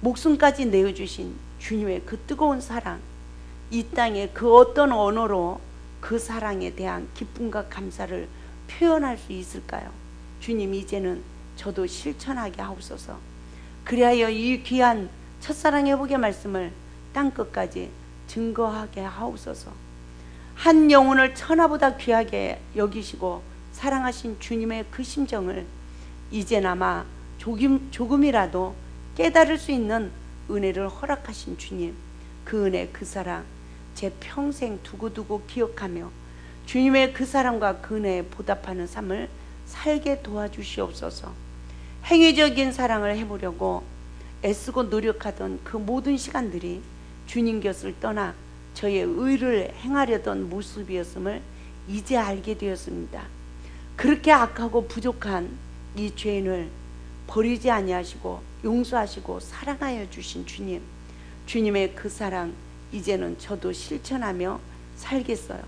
목숨까지 내어주신 주님의 그 뜨거운 사랑, 이 땅에 그 어떤 언어로 그 사랑에 대한 기쁨과 감사를 표현할 수 있을까요? 주님, 이제는 저도 실천하게 하옵소서. 그리하여 이 귀한 첫사랑 회복의 말씀을 땅끝까지 증거하게 하옵소서. 한 영혼을 천하보다 귀하게 여기시고 사랑하신 주님의 그 심정을 이제나마 조금이라도 깨달을 수 있는 은혜를 허락하신 주님, 그 은혜, 그 사랑 제 평생 두고두고 기억하며 주님의 그 사랑과 그 은혜에 보답하는 삶을 살게 도와주시옵소서. 행위적인 사랑을 해보려고 애쓰고 노력하던 그 모든 시간들이 주님 곁을 떠나 저의 의를 행하려던 모습이었음을 이제 알게 되었습니다. 그렇게 악하고 부족한 이 죄인을 버리지 아니하시고 용서하시고 사랑하여 주신 주님, 주님의 그 사랑 이제는 저도 실천하며 살겠어요.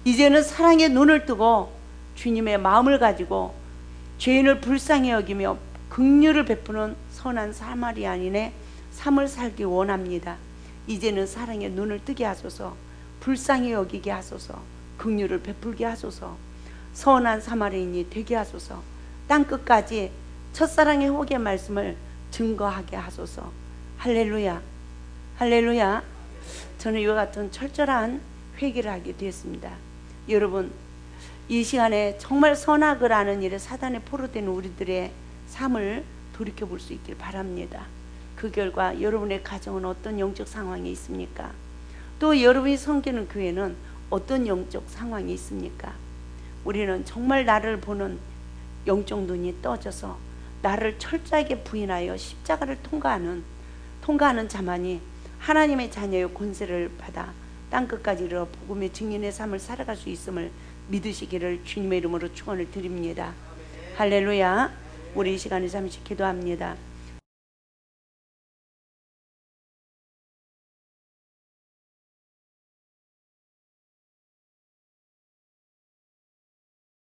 이제는 사랑의 눈을 뜨고 주님의 마음을 가지고 죄인을 불쌍히 여기며 긍휼을 베푸는 선한 사마리아인의 삶을 살기 원합니다. 이제는 사랑의 눈을 뜨게 하소서. 불쌍히 여기게 하소서. 긍휼을 베풀게 하소서. 선한 사마리아인이 되게 하소서. 땅끝까지 첫사랑의 혹의 말씀을 증거하게 하소서. 할렐루야, 할렐루야. 저는 이와 같은 철저한 회개를 하게 되었습니다. 여러분, 이 시간에 정말 선악을 하는 일에 사단에 포로된 우리들의 삶을 돌이켜볼 수 있길 바랍니다. 그 결과 여러분의 가정은 어떤 영적 상황이 있습니까? 또 여러분이 섬기는 교회는 어떤 영적 상황이 있습니까? 우리는 정말 나를 보는 영적 눈이 떠져서 나를 철저하게 부인하여 십자가를 통과하는 자만이 하나님의 자녀의 권세를 받아 땅끝까지 이르러 복음의 증인의 삶을 살아갈 수 있음을 믿으시기를 주님의 이름으로 축원을 드립니다. 할렐루야. 우리 이 시간에 잠시 기도합니다.